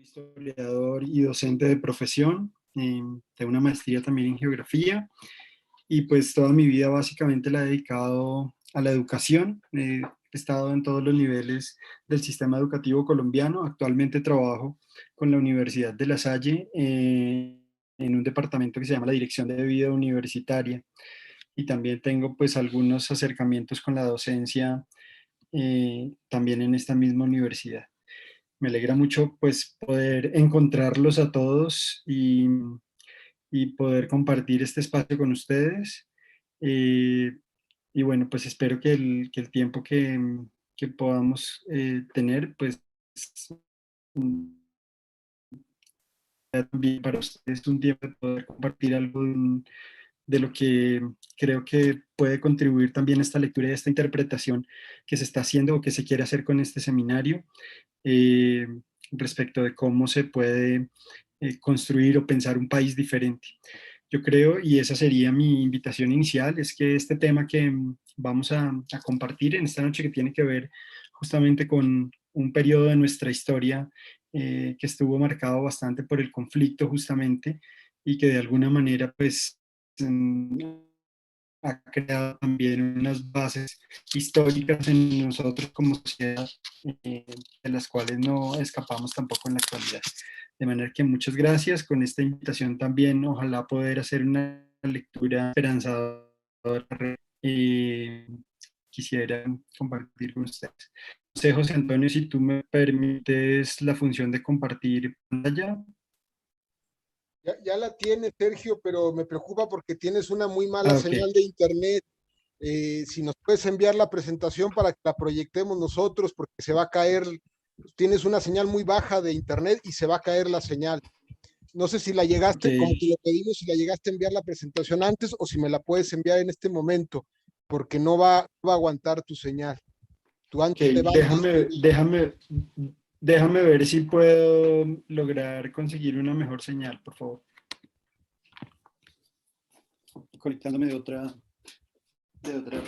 Soy historiador y docente de profesión, tengo una maestría también en geografía y pues toda mi vida básicamente la he dedicado a la educación. He estado en todos los niveles del sistema educativo colombiano. Actualmente trabajo con la Universidad de La Salle en un departamento que se llama la Dirección de Vida Universitaria y también tengo pues algunos acercamientos con la docencia también en esta misma universidad. Me alegra mucho pues poder encontrarlos a todos y poder compartir este espacio con ustedes. Eh, y bueno, pues espero que el tiempo que podamos tener, pues sea también para ustedes un tiempo de poder compartir algo de lo que creo que puede contribuir también a esta lectura y a esta interpretación que se está haciendo o que se quiere hacer con este seminario. eh, Respecto de cómo se puede construir o pensar un país diferente. Yo creo, y esa sería mi invitación inicial, es que este tema que vamos a compartir en esta noche, que tiene que ver justamente con un periodo de nuestra historia que estuvo marcado bastante por el conflicto justamente y que de alguna manera pues ha creado también unas bases históricas en nosotros como sociedad, de las cuales no escapamos tampoco en la actualidad. De manera que muchas gracias con esta invitación también, ojalá poder hacer una lectura esperanzadora. eh, Quisiera compartir con ustedes. No sé, José Antonio, si tú me permites la función de compartir pantalla. Ya la tienes, Sergio, pero me preocupa porque tienes una muy mala Ah, ok. señal de internet. Si nos puedes enviar la presentación para que la proyectemos nosotros, porque se va a caer, tienes una señal muy baja de internet y se va a caer la señal. No sé si la Ok. llegaste, como te lo pedimos, si la llegaste a enviar la presentación antes o si me la puedes enviar en este momento, porque no va a aguantar tu señal. Tu Ok, ancho de banda es muy bajo. déjame ver si puedo lograr conseguir una mejor señal, por favor. Conectándome de otra red.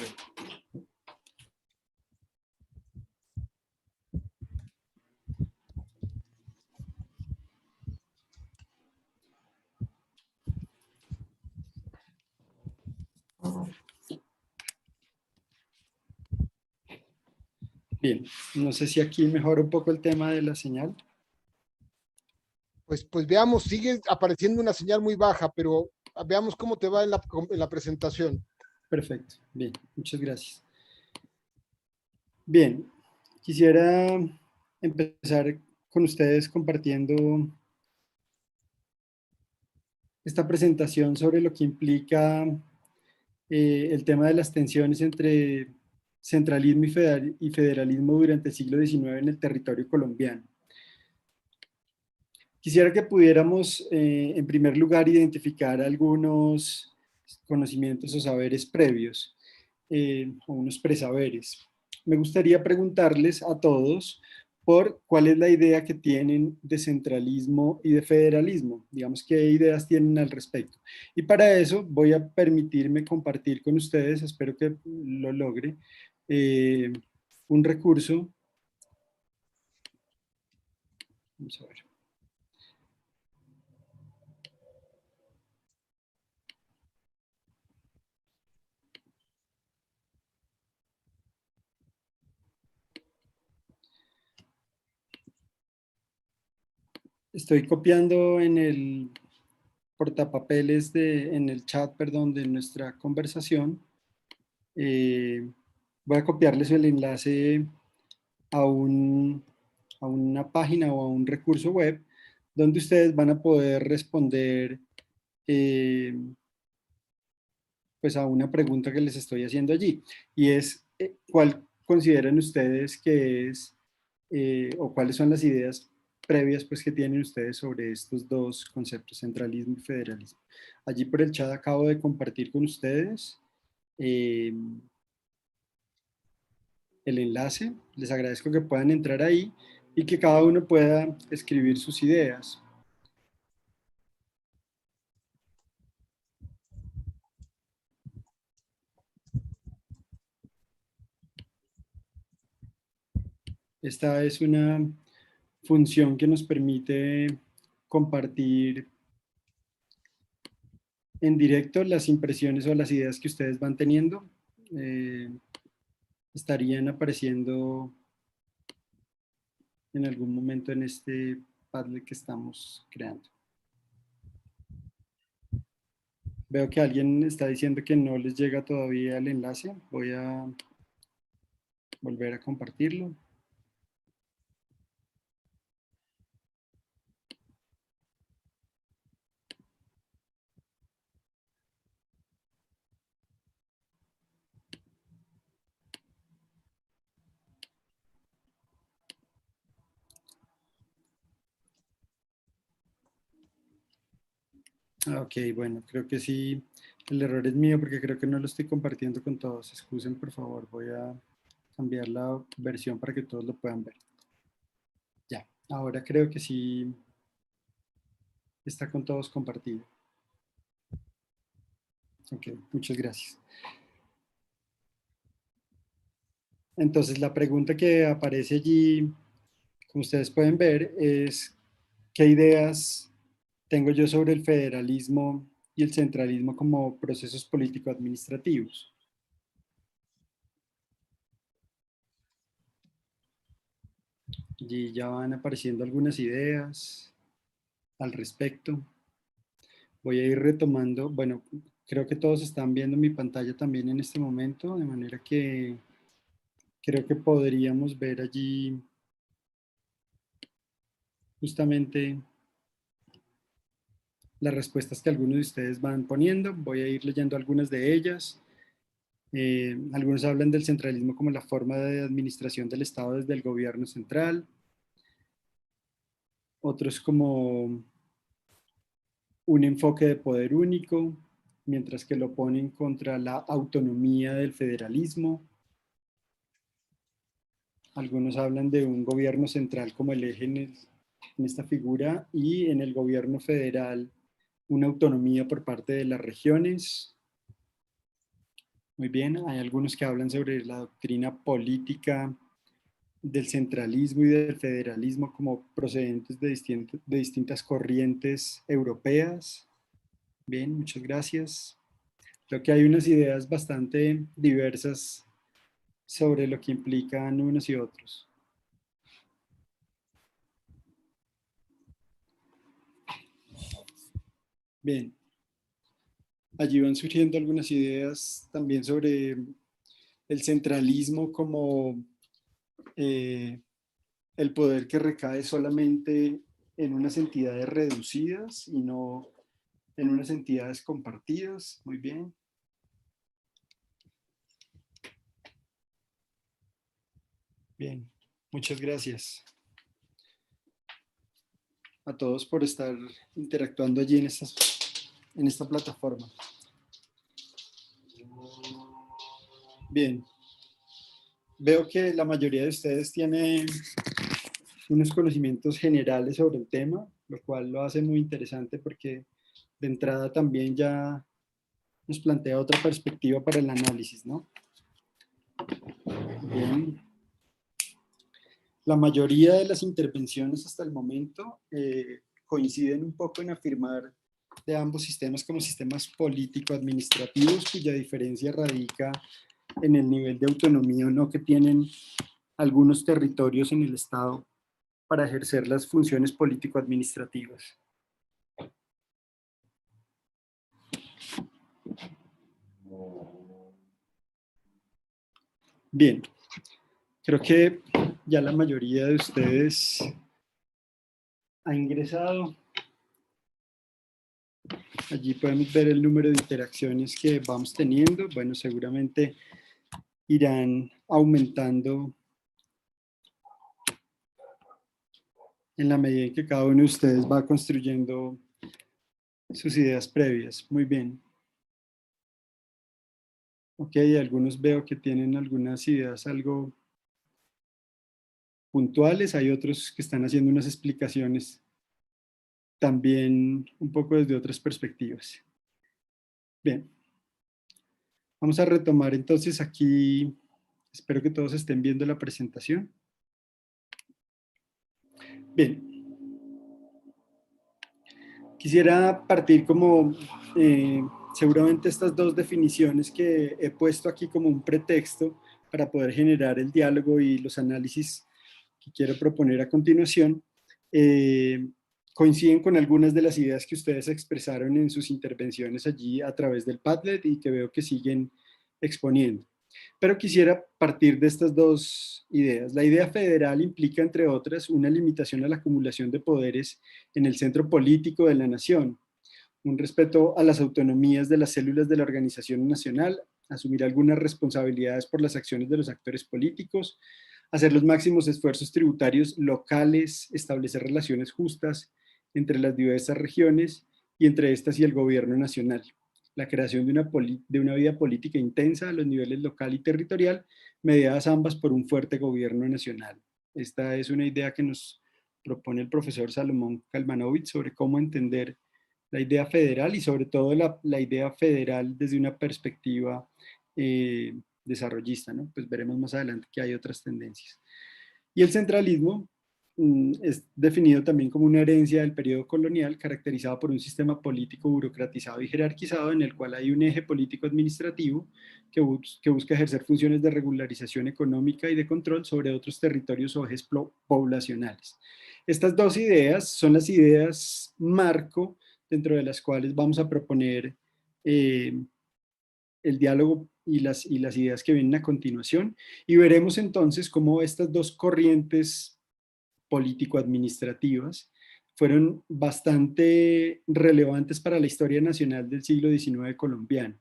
Bien, no sé si aquí mejora un poco el tema de la señal. Pues veamos, sigue apareciendo una señal muy baja, pero veamos cómo te va en la presentación. Perfecto, bien, muchas gracias. Bien, quisiera empezar con ustedes compartiendo esta presentación sobre lo que implica el tema de las tensiones entre centralismo y federalismo durante el siglo XIX en el territorio colombiano. Quisiera que pudiéramos, en primer lugar, identificar algunos conocimientos o saberes previos, o unos presaberes. Me gustaría preguntarles a todos por cuál es la idea que tienen de centralismo y de federalismo, digamos, qué ideas tienen al respecto. Y para eso voy a permitirme compartir con ustedes, espero que lo logre, eh, un recurso. Vamos a ver. Estoy copiando en el portapapeles en el chat, perdón, de nuestra conversación. Voy a copiarles el enlace a, a una página o a un recurso web donde ustedes van a poder responder eh, pues a una pregunta que les estoy haciendo allí. Y es, ¿cuál consideran ustedes que es o cuáles son las ideas previas pues, que tienen ustedes sobre estos dos conceptos, centralismo y federalismo? Allí por el chat acabo de compartir con ustedes eh, el enlace. Les agradezco que puedan entrar ahí y que cada uno pueda escribir sus ideas. Esta es función que nos permite compartir en directo las impresiones o las ideas que ustedes van teniendo. Estarían apareciendo en algún momento en este Padlet que estamos creando. Veo que alguien está diciendo que no les llega todavía el enlace. Voy a volver a compartirlo. Ok, bueno, creo que sí, el error es mío porque creo que no lo estoy compartiendo con todos. Excusen, por favor, voy a cambiar la versión para que todos lo puedan ver. Ya, ahora creo que sí está con todos compartido. Ok, muchas gracias. Entonces, la pregunta que aparece allí, como ustedes pueden ver, es ¿qué ideas tengo yo sobre el federalismo y el centralismo como procesos político-administrativos? Y ya van apareciendo algunas ideas al respecto. Voy a ir retomando, bueno, creo que todos están viendo mi pantalla también en este momento, de manera que creo que podríamos ver allí justamente las respuestas que algunos de ustedes van poniendo. Voy a ir leyendo algunas de ellas. Algunos hablan del centralismo como la forma de administración del Estado desde el gobierno central. Otros como un enfoque de poder único, mientras que lo ponen contra la autonomía del federalismo. Algunos hablan de un gobierno central como el eje en esta figura y en el gobierno federal una autonomía por parte de las regiones. Muy bien, hay algunos que hablan sobre la doctrina política del centralismo y del federalismo como procedentes de distintas corrientes europeas. Bien, muchas gracias. Creo que hay unas ideas bastante diversas sobre lo que implican unos y otros. Bien, allí van surgiendo algunas ideas también sobre el centralismo como el poder que recae solamente en unas entidades reducidas y no en unas entidades compartidas. Muy bien. Bien, muchas gracias a todos por estar interactuando allí en esta plataforma. Bien, veo que la mayoría de ustedes tiene unos conocimientos generales sobre el tema, lo cual lo hace muy interesante porque de entrada también ya nos plantea otra perspectiva para el análisis, ¿no? Bien. La mayoría de las intervenciones hasta el momento coinciden un poco en afirmar de ambos sistemas como sistemas político-administrativos, cuya diferencia radica en el nivel de autonomía o no que tienen algunos territorios en el Estado para ejercer las funciones político-administrativas. Bien, creo que ya la mayoría de ustedes ha ingresado. Allí podemos ver el número de interacciones que vamos teniendo. Bueno, seguramente irán aumentando en la medida en que cada uno de ustedes va construyendo sus ideas previas. Muy bien. Ok, algunos veo que tienen algunas ideas algo puntuales, hay otros que están haciendo unas explicaciones también un poco desde otras perspectivas. Bien, vamos a retomar entonces aquí, espero que todos estén viendo la presentación. Bien, quisiera partir como seguramente estas dos definiciones que he puesto aquí como un pretexto para poder generar el diálogo y los análisis que quiero proponer a continuación, eh, coinciden con algunas de las ideas que ustedes expresaron en sus intervenciones allí a través del Padlet y que veo que siguen exponiendo. Pero quisiera partir de estas dos ideas. La idea federal implica, entre otras, una limitación a la acumulación de poderes en el centro político de la nación, un respeto a las autonomías de las células de la organización nacional, asumir algunas responsabilidades por las acciones de los actores políticos, hacer los máximos esfuerzos tributarios locales, establecer relaciones justas entre las diversas regiones y entre estas y el gobierno nacional, la creación de una vida política intensa a los niveles local y territorial, mediadas ambas por un fuerte gobierno nacional. Esta es una idea que nos propone el profesor Salomón Kalmanovich sobre cómo entender la idea federal y sobre todo la idea federal desde una perspectiva desarrollista, ¿no? Pues veremos más adelante que hay otras tendencias. Y el centralismo es definido también como una herencia del periodo colonial caracterizado por un sistema político burocratizado y jerarquizado en el cual hay un eje político administrativo que busca ejercer funciones de regularización económica y de control sobre otros territorios o ejes poblacionales. Estas dos ideas son las ideas marco dentro de las cuales vamos a proponer el diálogo y las ideas que vienen a continuación, y veremos entonces cómo estas dos corrientes político-administrativas fueron bastante relevantes para la historia nacional del siglo XIX colombiano.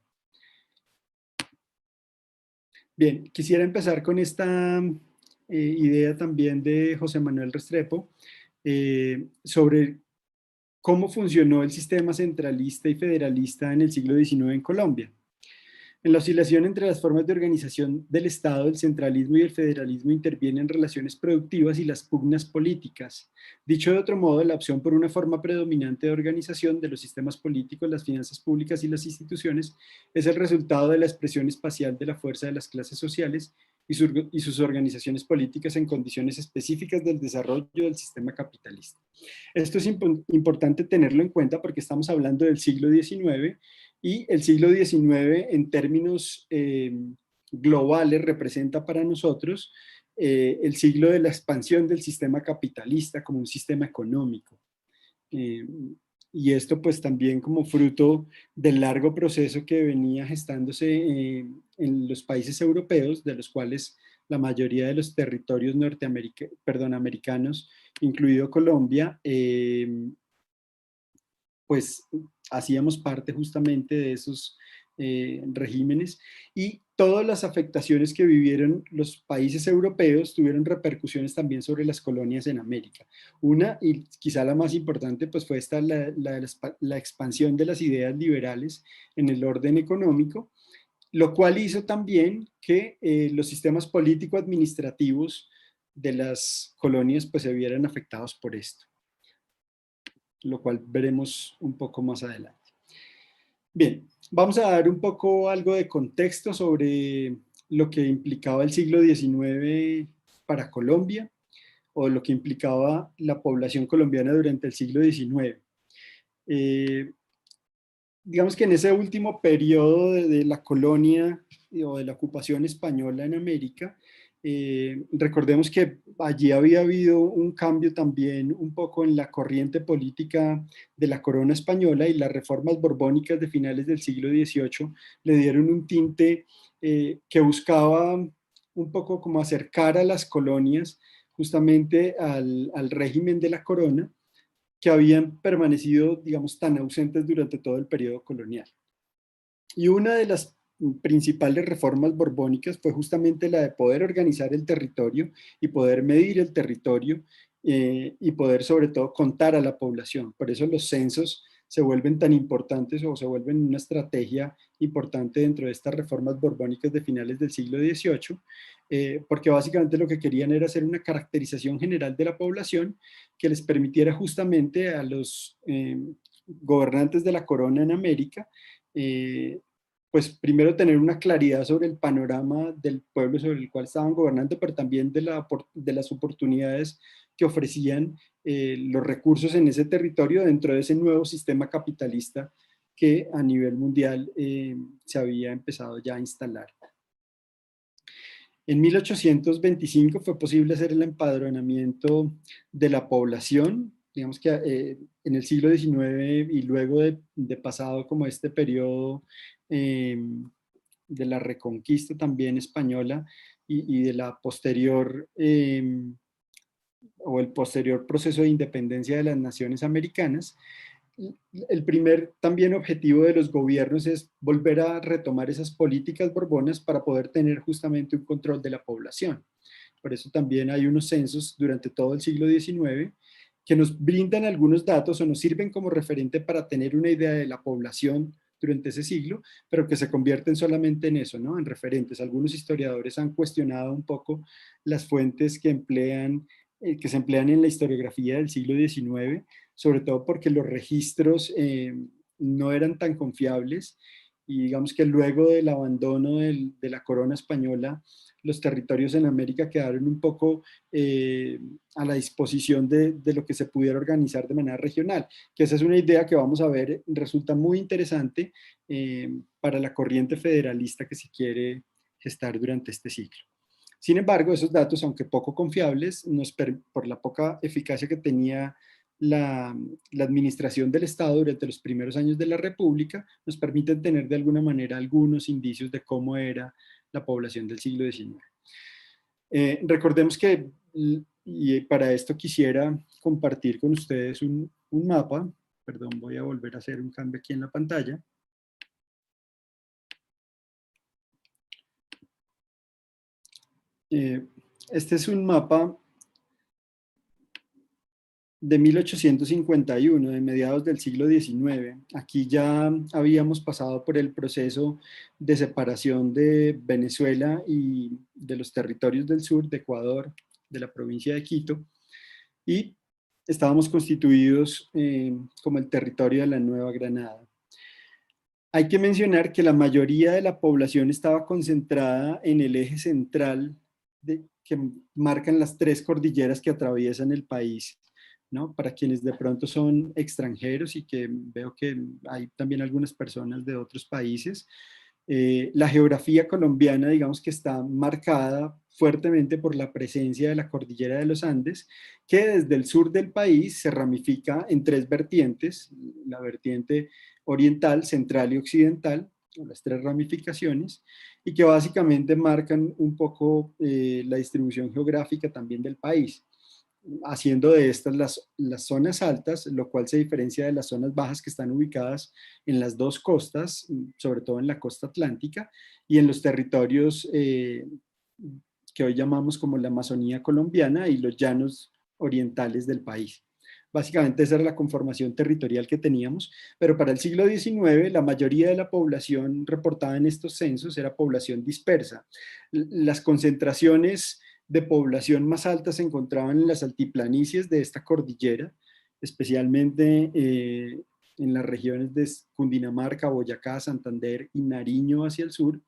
Bien, quisiera empezar con esta idea también de José Manuel Restrepo sobre cómo funcionó el sistema centralista y federalista en el siglo XIX en Colombia. En la oscilación entre las formas de organización del Estado, el centralismo y el federalismo intervienen relaciones productivas y las pugnas políticas. Dicho de otro modo, la opción por una forma predominante de organización de los sistemas políticos, las finanzas públicas y las instituciones es el resultado de la expresión espacial de la fuerza de las clases sociales y sus organizaciones políticas en condiciones específicas del desarrollo del sistema capitalista. Esto es importante tenerlo en cuenta porque estamos hablando del siglo XIX y el siglo XIX en términos globales representa para nosotros el siglo de la expansión del sistema capitalista como un sistema económico. Y esto pues también como fruto del largo proceso que venía gestándose en los países europeos, de los cuales la mayoría de los territorios americanos, incluido Colombia, pues hacíamos parte justamente de esos regímenes, y todas las afectaciones que vivieron los países europeos tuvieron repercusiones también sobre las colonias en América. Una, y quizá la más importante, pues fue esta, la expansión de las ideas liberales en el orden económico, lo cual hizo también que los sistemas político-administrativos de las colonias pues se vieran afectados por esto, lo cual veremos un poco más adelante. Bien, vamos a dar un poco algo de contexto sobre lo que implicaba el siglo XIX para Colombia, o lo que implicaba la población colombiana durante el siglo XIX. Digamos que en ese último periodo de la colonia o de la ocupación española en América, recordemos que allí había habido un cambio también un poco en la corriente política de la corona española, y las reformas borbónicas de finales del siglo XVIII le dieron un tinte que buscaba un poco como acercar a las colonias justamente al régimen de la corona, que habían permanecido, digamos, tan ausentes durante todo el periodo colonial. Y una de las principales reformas borbónicas fue justamente la de poder organizar el territorio y poder medir el territorio y poder sobre todo contar a la población. Por eso los censos se vuelven tan importantes o se vuelven una estrategia importante dentro de estas reformas borbónicas de finales del siglo XVIII, porque básicamente lo que querían era hacer una caracterización general de la población que les permitiera justamente a los gobernantes de la corona en América pues primero tener una claridad sobre el panorama del pueblo sobre el cual estaban gobernando, pero también de las oportunidades que ofrecían los recursos en ese territorio dentro de ese nuevo sistema capitalista que a nivel mundial se había empezado ya a instalar. En 1825 fue posible hacer el empadronamiento de la población, digamos que en el siglo XIX y luego de pasado como este periodo eh, de la reconquista también española y de la posterior o el posterior proceso de independencia de las naciones americanas, el primer también objetivo de los gobiernos es volver a retomar esas políticas borbonas para poder tener justamente un control de la población. Por eso también hay unos censos durante todo el siglo XIX que nos brindan algunos datos o nos sirven como referente para tener una idea de la población durante ese siglo, pero que se convierten solamente en eso, ¿no? En referentes. Algunos historiadores han cuestionado un poco las fuentes que se emplean en la historiografía del siglo XIX, sobre todo porque los registros no eran tan confiables y digamos que luego del abandono de la corona española, los territorios en América quedaron un poco a la disposición de lo que se pudiera organizar de manera regional, que esa es una idea que vamos a ver, resulta muy interesante para la corriente federalista que se quiere gestar durante este ciclo. Sin embargo, esos datos, aunque poco confiables, por la poca eficacia que tenía la administración del Estado durante los primeros años de la República, nos permiten tener de alguna manera algunos indicios de cómo era la población del siglo XIX. Recordemos que, y para esto quisiera compartir con ustedes un mapa, perdón, voy a volver a hacer un cambio aquí en la pantalla. Este es un mapa de 1851, de mediados del siglo XIX. Aquí ya habíamos pasado por el proceso de separación de Venezuela y de los territorios del sur, de Ecuador, de la provincia de Quito, y estábamos constituidos como el territorio de la Nueva Granada. Hay que mencionar que la mayoría de la población estaba concentrada en el eje central que marcan las tres cordilleras que atraviesan el país, ¿no? Para quienes de pronto son extranjeros y que veo que hay también algunas personas de otros países, la geografía colombiana, digamos que está marcada fuertemente por la presencia de la cordillera de los Andes, que desde el sur del país se ramifica en tres vertientes, la vertiente oriental, central y occidental, las tres ramificaciones, y que básicamente marcan un poco la distribución geográfica también del país, haciendo de estas las zonas altas, lo cual se diferencia de las zonas bajas que están ubicadas en las dos costas, sobre todo en la costa atlántica, y en los territorios que hoy llamamos como la Amazonía colombiana y los llanos orientales del país. Básicamente esa era la conformación territorial que teníamos, pero para el siglo XIX la mayoría de la población reportada en estos censos era población dispersa. Las concentraciones de población más altas se encontraban en las altiplanicies de esta cordillera, especialmente en las regiones de Cundinamarca, Boyacá, Santander y Nariño hacia el sur,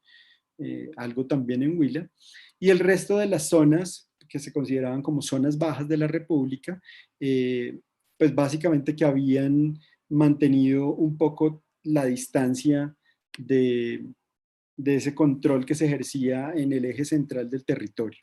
algo también en Huila, y el resto de las zonas que se consideraban como zonas bajas de la República, pues básicamente que habían mantenido un poco la distancia de ese control que se ejercía en el eje central del territorio.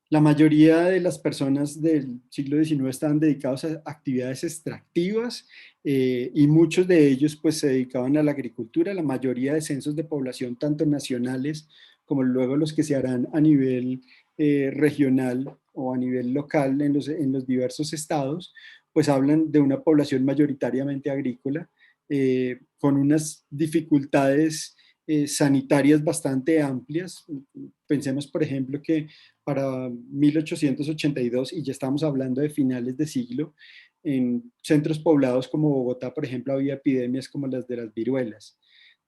La mayoría de las personas del siglo XIX estaban dedicados a actividades extractivas y muchos de ellos pues se dedicaban a la agricultura. La mayoría de censos de población, tanto nacionales como luego los que se harán a nivel regional o a nivel local en los diversos estados, pues hablan de una población mayoritariamente agrícola con unas dificultades sanitarias bastante amplias. Pensemos, por ejemplo, que para 1882, y ya estamos hablando de finales de siglo, en centros poblados como Bogotá, por ejemplo, había epidemias como las de las viruelas.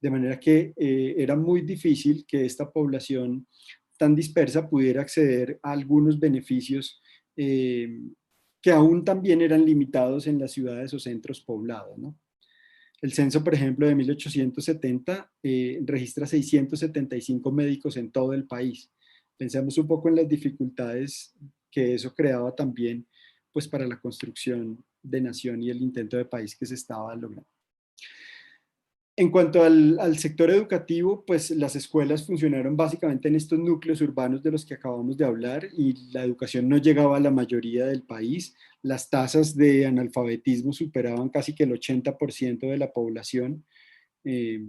De manera que era muy difícil que esta población tan dispersa pudiera acceder a algunos beneficios que aún también eran limitados en las ciudades o centros poblados, ¿no? El censo, por ejemplo, de 1870 registra 675 médicos en todo el país. Pensemos un poco en las dificultades que eso creaba también pues, para la construcción de nación y el intento de país que se estaba logrando. En cuanto al sector educativo, pues las escuelas funcionaron básicamente en estos núcleos urbanos de los que acabamos de hablar y la educación no llegaba a la mayoría del país. Las tasas de analfabetismo superaban casi que el 80% de la población, eh,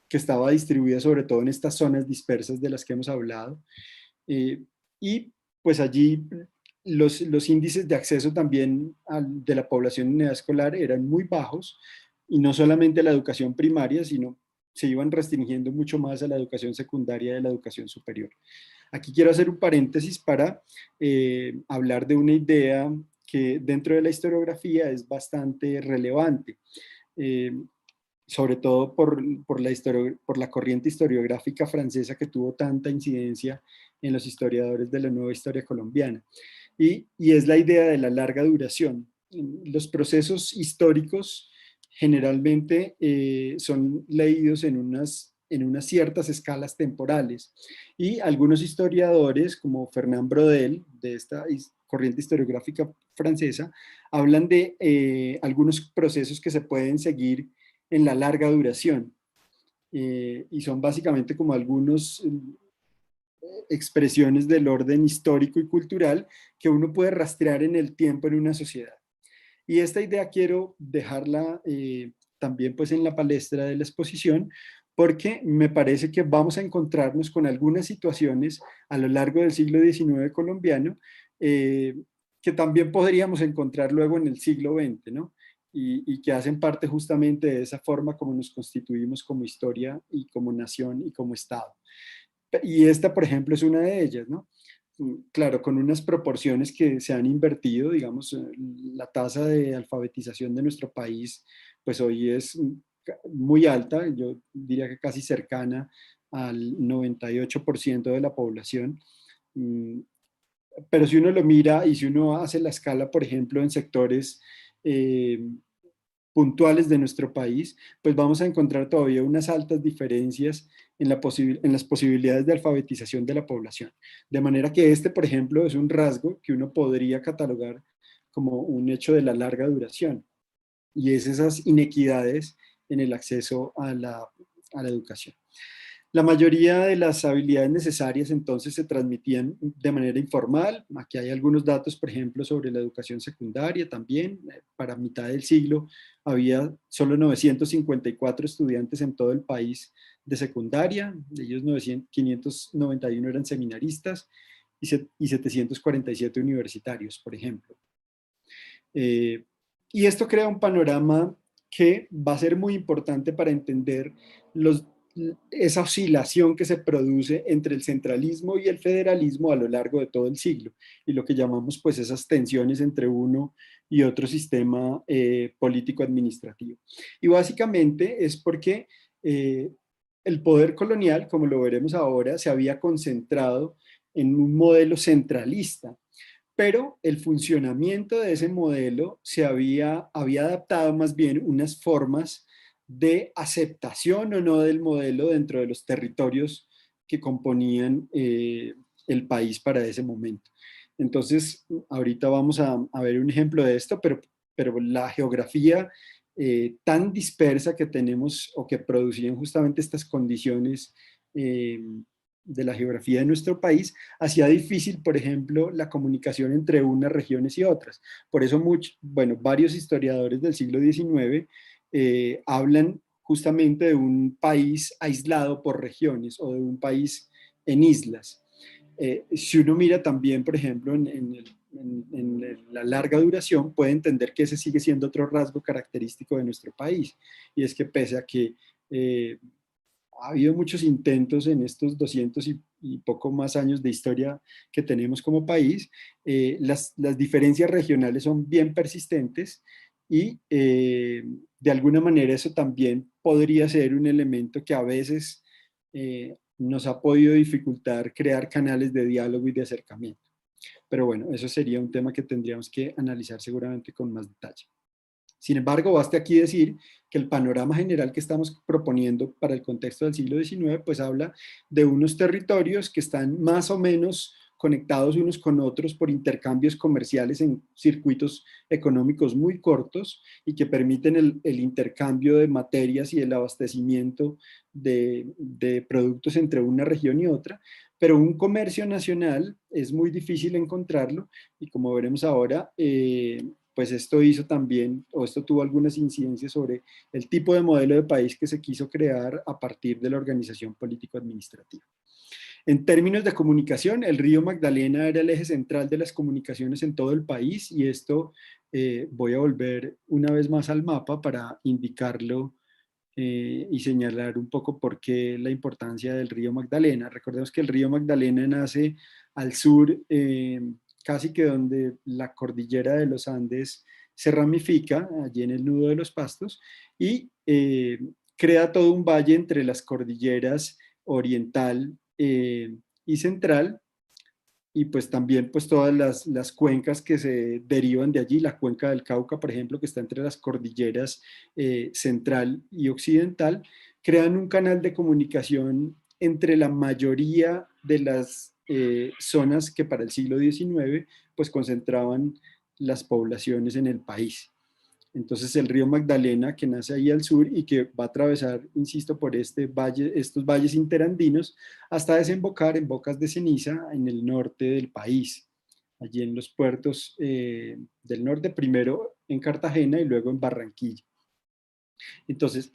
que estaba distribuida sobre todo en estas zonas dispersas de las que hemos hablado. Eh, y pues allí los índices de acceso también de la población en edad escolar eran muy bajos, y no solamente a la educación primaria, sino se iban restringiendo mucho más a la educación secundaria y a la educación superior. Aquí quiero hacer un paréntesis para hablar de una idea que dentro de la historiografía es bastante relevante. Eh, Sobre todo por la corriente historiográfica francesa que tuvo tanta incidencia en los historiadores de la nueva historia colombiana. Y es la idea de la larga duración. Los procesos históricos generalmente son leídos en unas ciertas escalas temporales, y algunos historiadores como Fernand Braudel, de esta corriente historiográfica francesa, hablan de algunos procesos que se pueden seguir en la larga duración, y son básicamente como algunos expresiones del orden histórico y cultural que uno puede rastrear en el tiempo en una sociedad. Y esta idea quiero dejarla también pues en la palestra de la exposición, porque me parece que vamos a encontrarnos con algunas situaciones a lo largo del siglo XIX colombiano, eh, que también podríamos encontrar luego en el siglo XX, ¿no? Y que hacen parte justamente de esa forma como nos constituimos como historia y como nación y como Estado. Y esta, por ejemplo, es una de ellas, ¿no? Claro, con unas proporciones que se han invertido, digamos, la tasa de alfabetización de nuestro país, pues hoy es muy alta, yo diría que casi cercana al 98% de la población. Mm, Pero si uno lo mira y si uno hace la escala, por ejemplo, en sectores puntuales de nuestro país, pues vamos a encontrar todavía unas altas diferencias en las posibilidades de alfabetización de la población. De manera que este, por ejemplo, es un rasgo que uno podría catalogar como un hecho de la larga duración, y es esas inequidades en el acceso a la educación. La mayoría de las habilidades necesarias entonces se transmitían de manera informal. Aquí hay algunos datos, por ejemplo, sobre la educación secundaria también. Para mitad del siglo había solo 954 estudiantes en todo el país de secundaria. De ellos 591 eran seminaristas y 747 universitarios, por ejemplo. Eh, y esto crea un panorama que va a ser muy importante para entender esa oscilación que se produce entre el centralismo y el federalismo a lo largo de todo el siglo, y lo que llamamos pues esas tensiones entre uno y otro sistema político-administrativo. Y básicamente es porque el poder colonial, como lo veremos ahora, se había concentrado en un modelo centralista, pero el funcionamiento de ese modelo había adaptado más bien unas formas de aceptación o no del modelo dentro de los territorios que componían el país para ese momento. Entonces, ahorita vamos a ver un ejemplo de esto, pero la geografía tan dispersa que tenemos o que producían justamente estas condiciones de la geografía de nuestro país, hacía difícil, por ejemplo, la comunicación entre unas regiones y otras. Por eso, varios historiadores del siglo XIX hablan justamente de un país aislado por regiones o de un país en islas. Si uno mira también, por ejemplo, en la larga duración, puede entender que ese sigue siendo otro rasgo característico de nuestro país, y es que pese a que ha habido muchos intentos en estos 200 y poco más años de historia que tenemos como país, las diferencias regionales son bien persistentes, y de alguna manera eso también podría ser un elemento que a veces nos ha podido dificultar crear canales de diálogo y de acercamiento. Pero bueno, eso sería un tema que tendríamos que analizar seguramente con más detalle. Sin embargo, basta aquí decir que el panorama general que estamos proponiendo para el contexto del siglo XIX, pues habla de unos territorios que están más o menos conectados unos con otros por intercambios comerciales en circuitos económicos muy cortos y que permiten el intercambio de materias y el abastecimiento de productos entre una región y otra, pero un comercio nacional es muy difícil encontrarlo y como veremos ahora, pues esto hizo también, o esto tuvo algunas incidencias sobre el tipo de modelo de país que se quiso crear a partir de la organización político-administrativa. En términos de comunicación, el río Magdalena era el eje central de las comunicaciones en todo el país y esto voy a volver una vez más al mapa para indicarlo y señalar un poco por qué la importancia del río Magdalena. Recordemos que el río Magdalena nace al sur, casi que donde la cordillera de los Andes se ramifica, allí en el nudo de los Pastos, y crea todo un valle entre las cordilleras oriental y central, y pues también pues todas las cuencas que se derivan de allí, la cuenca del Cauca, por ejemplo, que está entre las cordilleras central y occidental, crean un canal de comunicación entre la mayoría de las zonas que para el siglo XIX pues concentraban las poblaciones en el país. Entonces el río Magdalena, que nace ahí al sur y que va a atravesar, insisto, por este valle, estos valles interandinos, hasta desembocar en Bocas de Ceniza, en el norte del país, allí en los puertos del norte, primero en Cartagena y luego en Barranquilla. Entonces,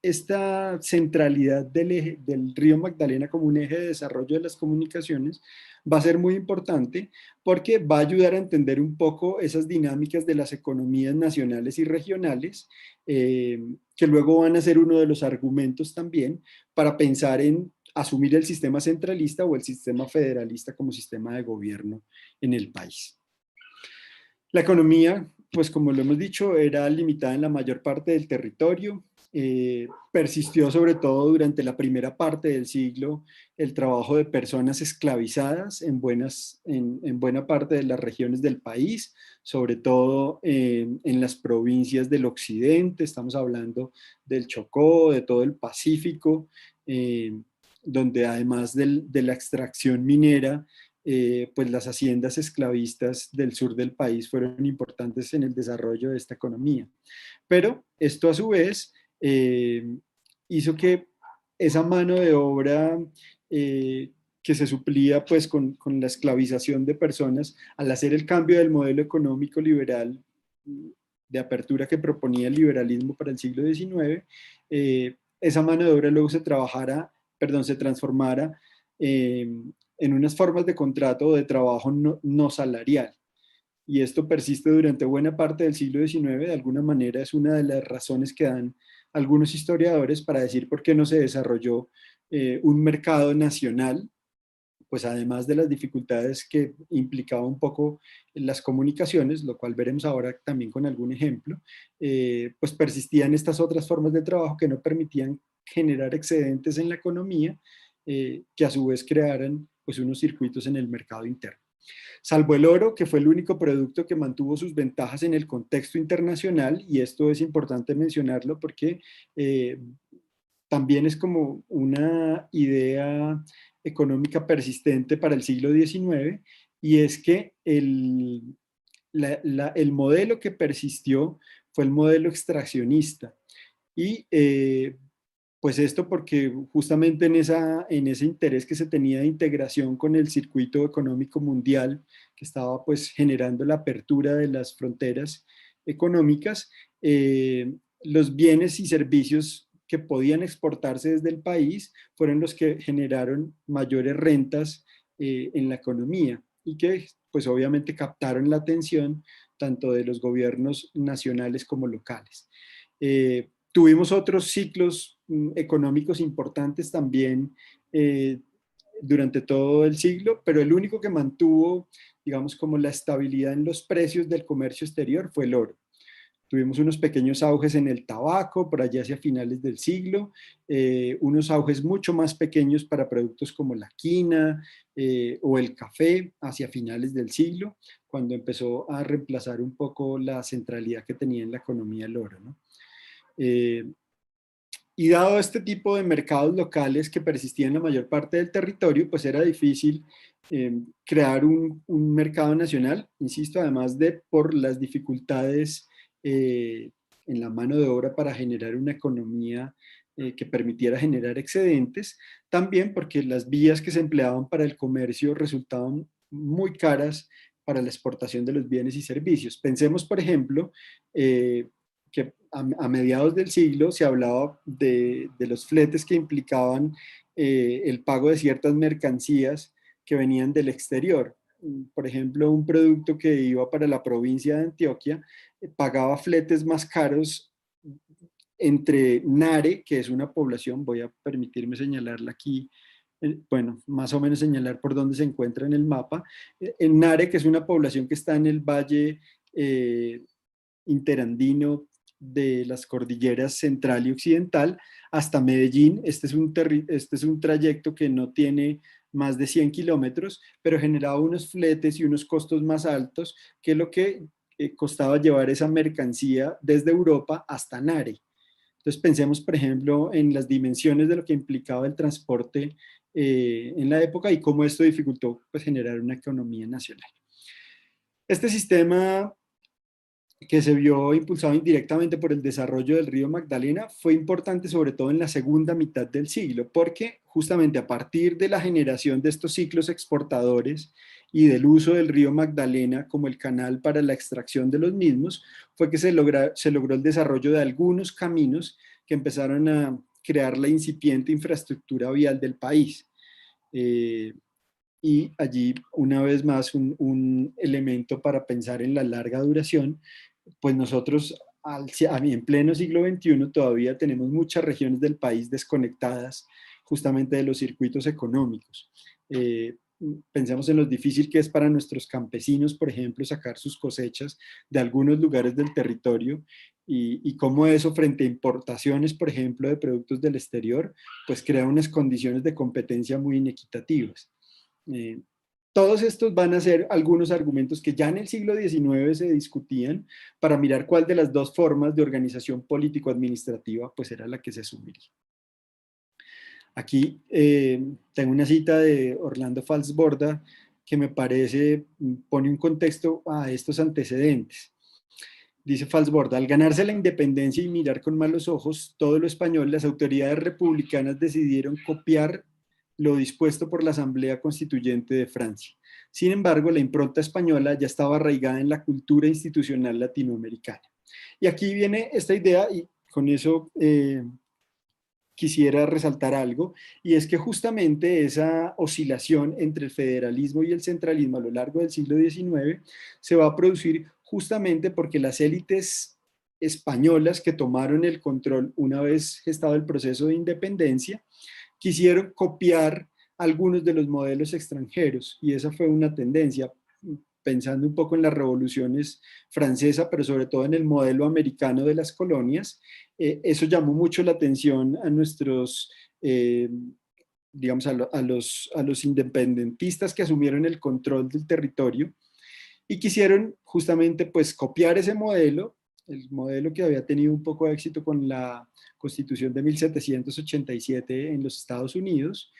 esta centralidad del río Magdalena como un eje de desarrollo de las comunicaciones va a ser muy importante porque va a ayudar a entender un poco esas dinámicas de las economías nacionales y regionales, que luego van a ser uno de los argumentos también para pensar en asumir el sistema centralista o el sistema federalista como sistema de gobierno en el país. La economía, pues como lo hemos dicho, era limitada en la mayor parte del territorio. Persistió sobre todo durante la primera parte del siglo el trabajo de personas esclavizadas en buena parte de las regiones del país, sobre todo en las provincias del occidente, estamos hablando del Chocó, de todo el Pacífico, donde además de la extracción minera, pues las haciendas esclavistas del sur del país fueron importantes en el desarrollo de esta economía. Pero esto a su vez hizo que esa mano de obra que se suplía pues con la esclavización de personas, al hacer el cambio del modelo económico liberal de apertura que proponía el liberalismo para el siglo XIX, esa mano de obra luego se transformara en unas formas de contrato o de trabajo no salarial. Y esto persiste durante buena parte del siglo XIX, de alguna manera es una de las razones que dan algunos historiadores para decir por qué no se desarrolló un mercado nacional, pues además de las dificultades que implicaba un poco las comunicaciones, lo cual veremos ahora también con algún ejemplo, pues persistían estas otras formas de trabajo que no permitían generar excedentes en la economía, que a su vez crearan pues unos circuitos en el mercado interno. Salvo el oro, que fue el único producto que mantuvo sus ventajas en el contexto internacional, y esto es importante mencionarlo porque también es como una idea económica persistente para el siglo XIX, y es que el modelo que persistió fue el modelo extraccionista. Y pues esto porque justamente en ese interés que se tenía de integración con el circuito económico mundial, que estaba pues generando la apertura de las fronteras económicas, los bienes y servicios que podían exportarse desde el país fueron los que generaron mayores rentas en la economía y que pues obviamente captaron la atención tanto de los gobiernos nacionales como locales. Tuvimos otros ciclos económicos importantes también durante todo el siglo, pero el único que mantuvo, digamos, como la estabilidad en los precios del comercio exterior fue el oro. Tuvimos unos pequeños auges en el tabaco, por allá hacia finales del siglo, unos auges mucho más pequeños para productos como la quina o el café hacia finales del siglo, cuando empezó a reemplazar un poco la centralidad que tenía en la economía el oro, ¿no? Y dado este tipo de mercados locales que persistían en la mayor parte del territorio, pues era difícil crear un mercado nacional, insisto, además de por las dificultades en la mano de obra para generar una economía que permitiera generar excedentes, también porque las vías que se empleaban para el comercio resultaban muy caras para la exportación de los bienes y servicios. Pensemos, por ejemplo, que a mediados del siglo se hablaba de los fletes que implicaban el pago de ciertas mercancías que venían del exterior. Por ejemplo, un producto que iba para la provincia de Antioquia pagaba fletes más caros entre Nare, que es una población, voy a permitirme señalarla aquí, bueno, más o menos señalar por dónde se encuentra en el mapa, en Nare, que es una población que está en el valle interandino de las cordilleras central y occidental, hasta Medellín. Este es un trayecto que no tiene más de 100 kilómetros, pero generaba unos fletes y unos costos más altos que lo que costaba llevar esa mercancía desde Europa hasta Nare. Entonces pensemos, por ejemplo, en las dimensiones de lo que implicaba el transporte en la época y cómo esto dificultó pues, generar una economía nacional. Este sistema que se vio impulsado indirectamente por el desarrollo del río Magdalena, fue importante sobre todo en la segunda mitad del siglo, porque justamente a partir de la generación de estos ciclos exportadores y del uso del río Magdalena como el canal para la extracción de los mismos, fue que se logró el desarrollo de algunos caminos que empezaron a crear la incipiente infraestructura vial del país. Y allí, una vez más, un elemento para pensar en la larga duración, pues nosotros en pleno siglo XXI todavía tenemos muchas regiones del país desconectadas justamente de los circuitos económicos. Pensemos en lo difícil que es para nuestros campesinos, por ejemplo, sacar sus cosechas de algunos lugares del territorio y cómo eso frente a importaciones, por ejemplo, de productos del exterior, pues crea unas condiciones de competencia muy inequitativas. Eh, todos estos van a ser algunos argumentos que ya en el siglo XIX se discutían para mirar cuál de las dos formas de organización político-administrativa pues era la que se asumiría. Aquí tengo una cita de Orlando Falsborda que me parece pone un contexto a estos antecedentes. Dice Falsborda, al ganarse la independencia y mirar con malos ojos todo lo español, las autoridades republicanas decidieron copiar lo dispuesto por la Asamblea Constituyente de Francia. Sin embargo, la impronta española ya estaba arraigada en la cultura institucional latinoamericana. Y aquí viene esta idea, y con eso quisiera resaltar algo, y es que justamente esa oscilación entre el federalismo y el centralismo a lo largo del siglo XIX se va a producir justamente porque las élites españolas que tomaron el control una vez gestado el proceso de independencia, quisieron copiar algunos de los modelos extranjeros y esa fue una tendencia, pensando un poco en las revoluciones francesas, pero sobre todo en el modelo americano de las colonias. Eso llamó mucho la atención a nuestros, digamos, a los independentistas que asumieron el control del territorio y quisieron justamente pues copiar ese modelo, el modelo que había tenido un poco de éxito con la Constitución de 1787 en los Estados Unidos,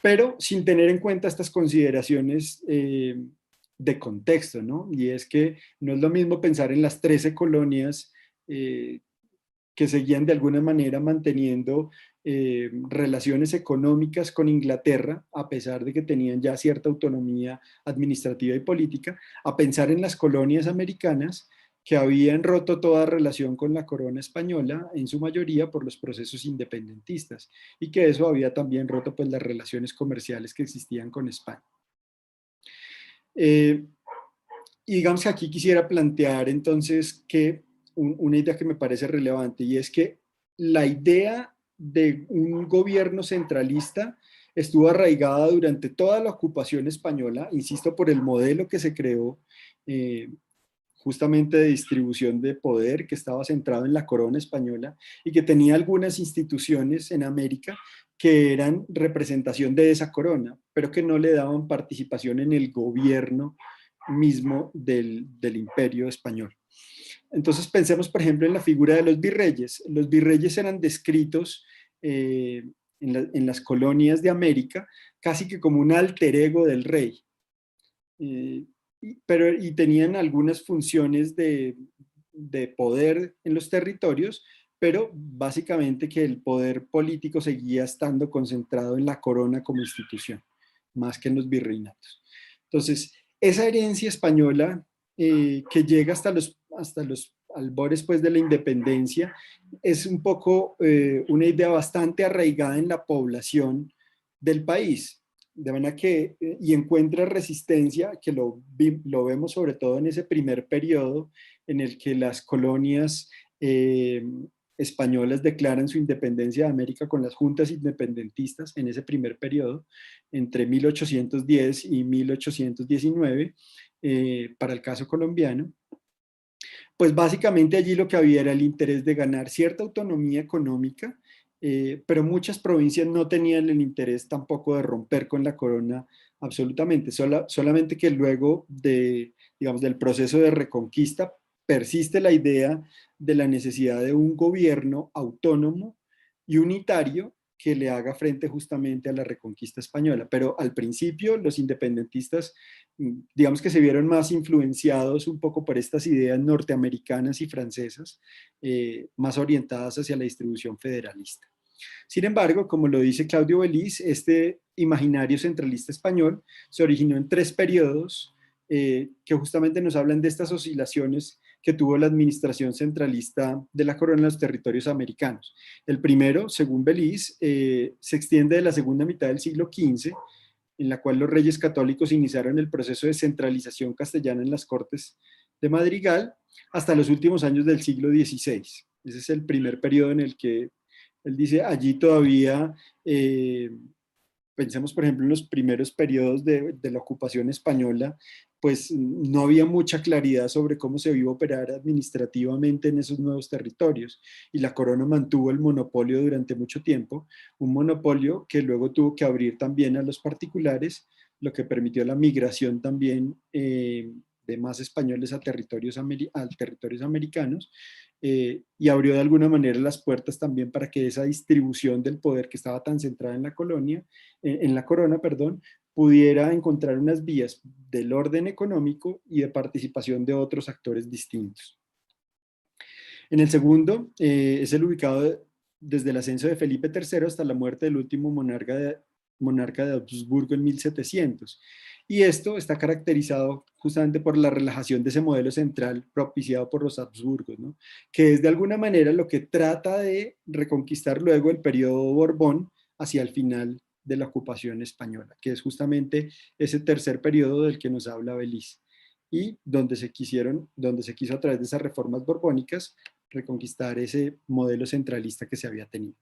pero sin tener en cuenta estas consideraciones de contexto, ¿no? Y es que no es lo mismo pensar en las 13 colonias que seguían de alguna manera manteniendo relaciones económicas con Inglaterra, a pesar de que tenían ya cierta autonomía administrativa y política, a pensar en las colonias americanas que habían roto toda relación con la corona española, en su mayoría por los procesos independentistas, y que eso había también roto pues, las relaciones comerciales que existían con España. Y digamos que aquí quisiera plantear entonces que una idea que me parece relevante, y es que la idea de un gobierno centralista estuvo arraigada durante toda la ocupación española, insisto, por el modelo que se creó justamente de distribución de poder, que estaba centrado en la corona española y que tenía algunas instituciones en América que eran representación de esa corona, pero que no le daban participación en el gobierno mismo del imperio español. Entonces pensemos, por ejemplo, en la figura de los virreyes. Los virreyes eran descritos en las colonias de América casi que como un alter ego del rey. Y tenían algunas funciones de poder en los territorios, pero básicamente que el poder político seguía estando concentrado en la corona como institución, más que en los virreinatos. Entonces, esa herencia española que llega hasta los albores pues, de la independencia es un poco una idea bastante arraigada en la población del país. De manera que, y encuentra resistencia, que lo vemos sobre todo en ese primer periodo en el que las colonias españolas declaran su independencia de América con las juntas independentistas en ese primer periodo, entre 1810 y 1819, para el caso colombiano. Pues básicamente allí lo que había era el interés de ganar cierta autonomía económica, pero muchas provincias no tenían el interés tampoco de romper con la corona absolutamente, solamente que luego digamos, del proceso de reconquista persiste la idea de la necesidad de un gobierno autónomo y unitario que le haga frente justamente a la reconquista española. Pero al principio los independentistas, digamos que se vieron más influenciados un poco por estas ideas norteamericanas y francesas, más orientadas hacia la distribución federalista. Sin embargo, como lo dice Claudio Beliz, este imaginario centralista español se originó en 3 periodos que justamente nos hablan de estas oscilaciones que tuvo la administración centralista de la corona en los territorios americanos. El primero, según Beliz, se extiende de la segunda mitad del siglo XV, en la cual los reyes católicos iniciaron el proceso de centralización castellana en las Cortes de Madrigal, hasta los últimos años del siglo XVI. Ese es el primer periodo en el que él dice, allí todavía, pensemos por ejemplo en los primeros periodos de la ocupación española, pues no había mucha claridad sobre cómo se iba a operar administrativamente en esos nuevos territorios. Y la corona mantuvo el monopolio durante mucho tiempo, un monopolio que luego tuvo que abrir también a los particulares, lo que permitió la migración también de más españoles a territorios americanos, y abrió de alguna manera las puertas también para que esa distribución del poder que estaba tan centrada en la colonia, en la corona, perdón, pudiera encontrar unas vías del orden económico y de participación de otros actores distintos. En el segundo, es el ubicado desde el ascenso de Felipe III hasta la muerte del último monarca de Habsburgo en 1700. Y esto está caracterizado justamente por la relajación de ese modelo central propiciado por los Habsburgos, ¿no? Que es de alguna manera lo que trata de reconquistar luego el periodo Borbón hacia el final de la ocupación española, que es justamente ese tercer periodo del que nos habla Beliz, y donde se quiso a través de esas reformas borbónicas reconquistar ese modelo centralista que se había tenido.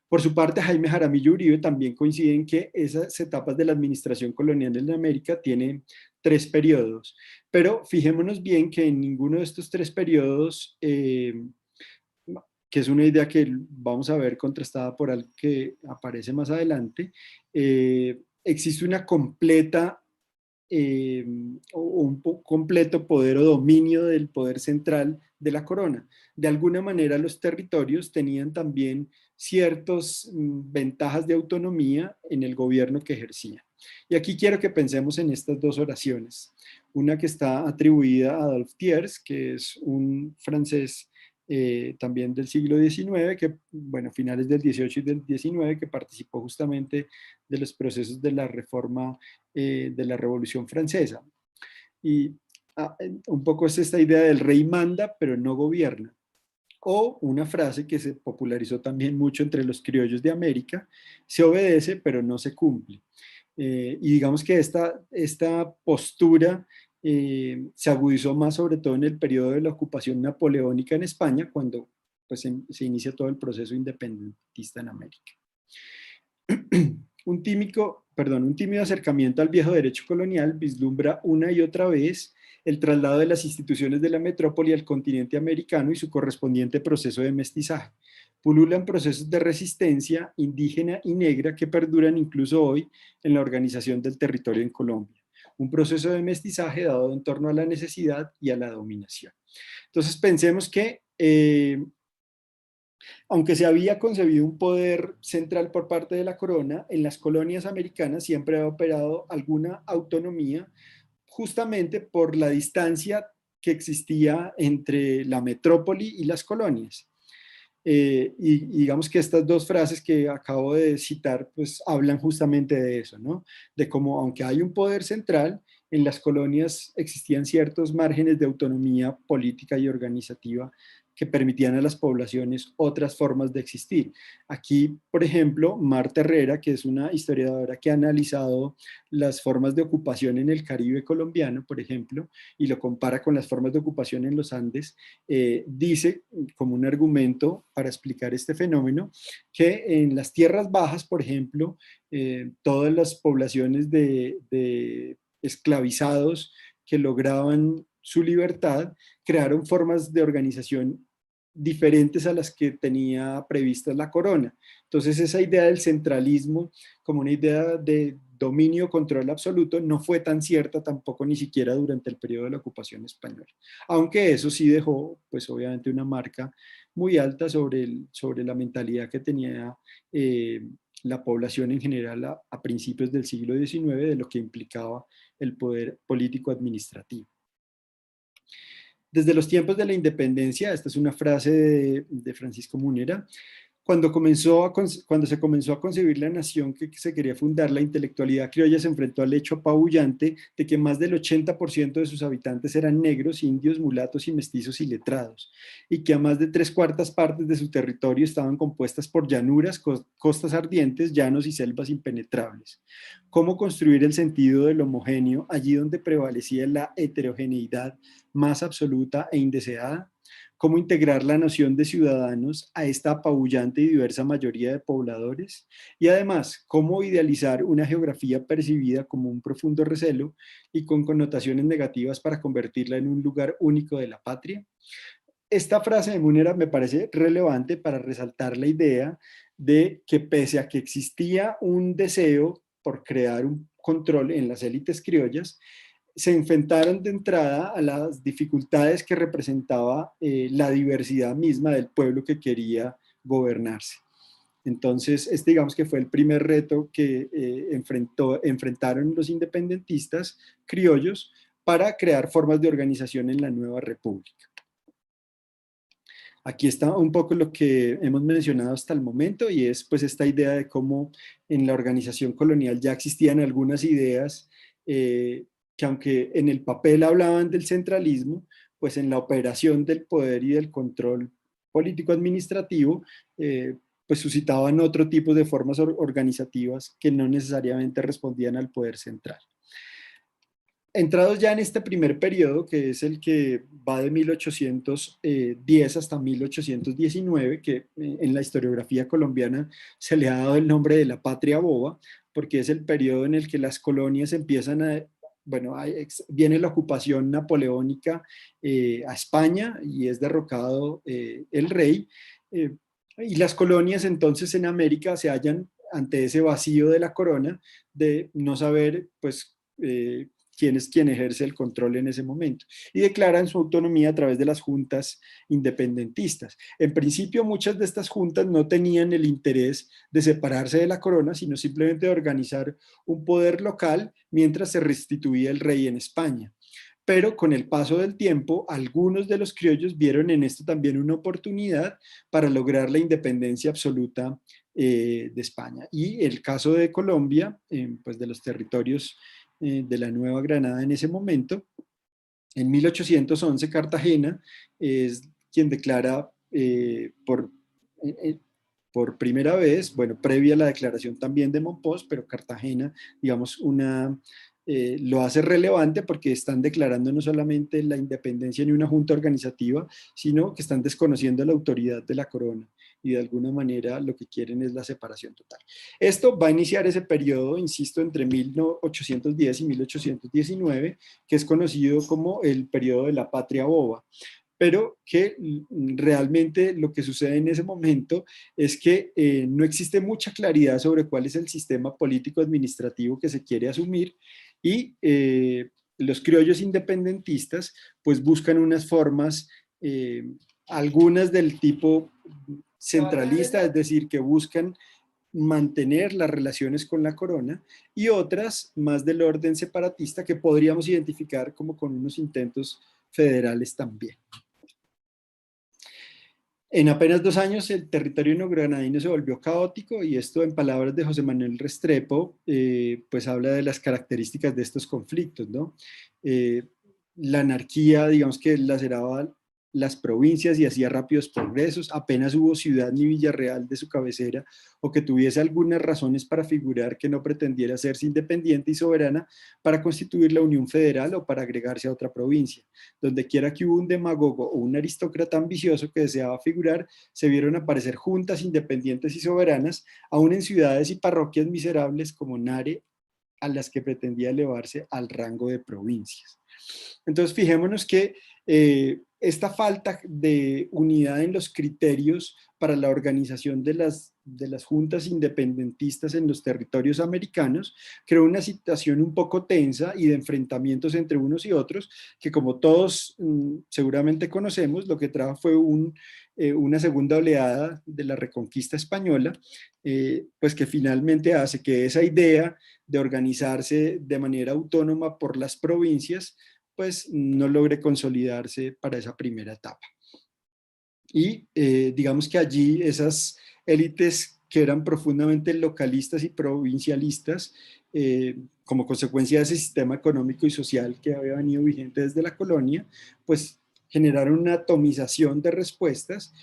Por su parte, Jaime Jaramillo Uribe también coincide en que esas etapas de la administración colonial en América tienen 3 periodos, pero fijémonos bien que en ninguno de estos 3 periodos, que es una idea que vamos a ver contrastada por algo que aparece más adelante, existe una completa o un completo poder o dominio del poder central de la corona. De alguna manera los territorios tenían también ciertas ventajas de autonomía en el gobierno que ejercían. Y aquí quiero que pensemos en estas 2 oraciones. Una que está atribuida a Adolphe Thiers, que es un francés también del siglo XIX, que, bueno, finales del XVIII y del XIX, que participó justamente de los procesos de la reforma de la Revolución Francesa. Y un poco es esta idea del rey manda, pero no gobierna. O una frase que se popularizó también mucho entre los criollos de América: se obedece, pero no se cumple. Y digamos que esta postura se agudizó más sobre todo en el periodo de la ocupación napoleónica en España, cuando pues, se inicia todo el proceso independentista en América. Un tímido acercamiento al viejo derecho colonial vislumbra una y otra vez el traslado de las instituciones de la metrópoli al continente americano y su correspondiente proceso de mestizaje. Pululan procesos de resistencia indígena y negra que perduran incluso hoy en la organización del territorio en Colombia. Un proceso de mestizaje dado en torno a la necesidad y a la dominación. Entonces pensemos que aunque se había concebido un poder central por parte de la corona, en las colonias americanas siempre ha operado alguna autonomía justamente por la distancia que existía entre la metrópoli y las colonias. Y digamos que estas dos frases que acabo de citar, pues hablan justamente de eso, ¿no? De cómo, aunque hay un poder central, en las colonias existían ciertos márgenes de autonomía política y organizativa que permitían a las poblaciones otras formas de existir. Aquí, por ejemplo, Marta Herrera, que es una historiadora que ha analizado las formas de ocupación en el Caribe colombiano, por ejemplo, y lo compara con las formas de ocupación en los Andes, dice como un argumento para explicar este fenómeno que en las tierras bajas, por ejemplo, todas las poblaciones de esclavizados que lograban su libertad crearon formas de organización diferentes a las que tenía previstas la corona. Entonces esa idea del centralismo como una idea de dominio, control absoluto, no fue tan cierta tampoco ni siquiera durante el periodo de la ocupación española. Aunque eso sí dejó, pues obviamente una marca muy alta sobre la mentalidad que tenía la población en general a principios del siglo XIX de lo que implicaba el poder político administrativo. Desde los tiempos de la independencia, esta es una frase de Francisco Munera, cuando se comenzó a concebir la nación que se quería fundar, la intelectualidad criolla se enfrentó al hecho apabullante de que más del 80% de sus habitantes eran negros, indios, mulatos y mestizos iletrados, y que a más de 3/4 partes de su territorio estaban compuestas por llanuras, costas ardientes, llanos y selvas impenetrables. ¿Cómo construir el sentido del homogéneo allí donde prevalecía la heterogeneidad más absoluta e indeseada? ¿Cómo integrar la noción de ciudadanos a esta apabullante y diversa mayoría de pobladores? Y además, ¿cómo idealizar una geografía percibida como un profundo recelo y con connotaciones negativas para convertirla en un lugar único de la patria? Esta frase de Múnera me parece relevante para resaltar la idea de que pese a que existía un deseo por crear un control en las élites criollas, se enfrentaron de entrada a las dificultades que representaba la diversidad misma del pueblo que quería gobernarse. Entonces, este digamos que fue el primer reto que enfrentaron los independentistas criollos para crear formas de organización en la nueva república. Aquí está un poco lo que hemos mencionado hasta el momento y es pues esta idea de cómo en la organización colonial ya existían algunas ideas que aunque en el papel hablaban del centralismo, pues en la operación del poder y del control político-administrativo, pues suscitaban otro tipo de formas organizativas que no necesariamente respondían al poder central. Entrados ya en este primer periodo, que es el que va de 1810 hasta 1819, que en la historiografía colombiana se le ha dado el nombre de la patria boba, porque es el periodo en el que las colonias empiezan a, bueno, viene la ocupación napoleónica a España y es derrocado el rey, y las colonias entonces en América se hallan ante ese vacío de la corona de no saber, pues, quién es quien ejerce el control en ese momento, y declaran su autonomía a través de las juntas independentistas. En principio, muchas de estas juntas no tenían el interés de separarse de la corona, sino simplemente de organizar un poder local mientras se restituía el rey en España. Pero con el paso del tiempo, algunos de los criollos vieron en esto también una oportunidad para lograr la independencia absoluta de España. Y el caso de Colombia, pues de los territorios de la Nueva Granada en ese momento, en 1811 Cartagena es quien declara por primera vez, bueno, previa a la declaración también de Monpós, pero Cartagena, digamos, lo hace relevante porque están declarando no solamente la independencia ni una junta organizativa, sino que están desconociendo la autoridad de la corona y de alguna manera lo que quieren es la separación total. Esto va a iniciar ese periodo, insisto, entre 1810 y 1819, que es conocido como el periodo de la patria boba, pero que realmente lo que sucede en ese momento es que no existe mucha claridad sobre cuál es el sistema político administrativo que se quiere asumir y los criollos independentistas pues buscan unas formas, algunas del tipo centralista, es decir, que buscan mantener las relaciones con la corona, y otras más del orden separatista que podríamos identificar como con unos intentos federales también. En apenas 2 años el territorio neogranadino se volvió caótico, y esto, en palabras de José Manuel Restrepo, pues habla de las características de estos conflictos, ¿no? La anarquía, digamos, que laceraba las provincias y hacía rápidos progresos. Apenas hubo ciudad ni Villarreal de su cabecera, o que tuviese algunas razones para figurar que no pretendiera hacerse independiente y soberana para constituir la Unión Federal o para agregarse a otra provincia. Donde quiera que hubo un demagogo o un aristócrata ambicioso que deseaba figurar, se vieron aparecer juntas independientes y soberanas, aún en ciudades y parroquias miserables como Nare, a las que pretendía elevarse al rango de provincias. Entonces, fijémonos que esta falta de unidad en los criterios para la organización de las juntas independentistas en los territorios americanos creó una situación un poco tensa y de enfrentamientos entre unos y otros, que, como todos seguramente conocemos, lo que trajo fue una segunda oleada de la Reconquista española, pues que finalmente hace que esa idea de organizarse de manera autónoma por las provincias pues no logre consolidarse para esa primera etapa. Y digamos que allí esas élites que eran profundamente localistas y provincialistas, como consecuencia de ese sistema económico y social que había venido vigente desde la colonia, pues generaron una atomización de respuestas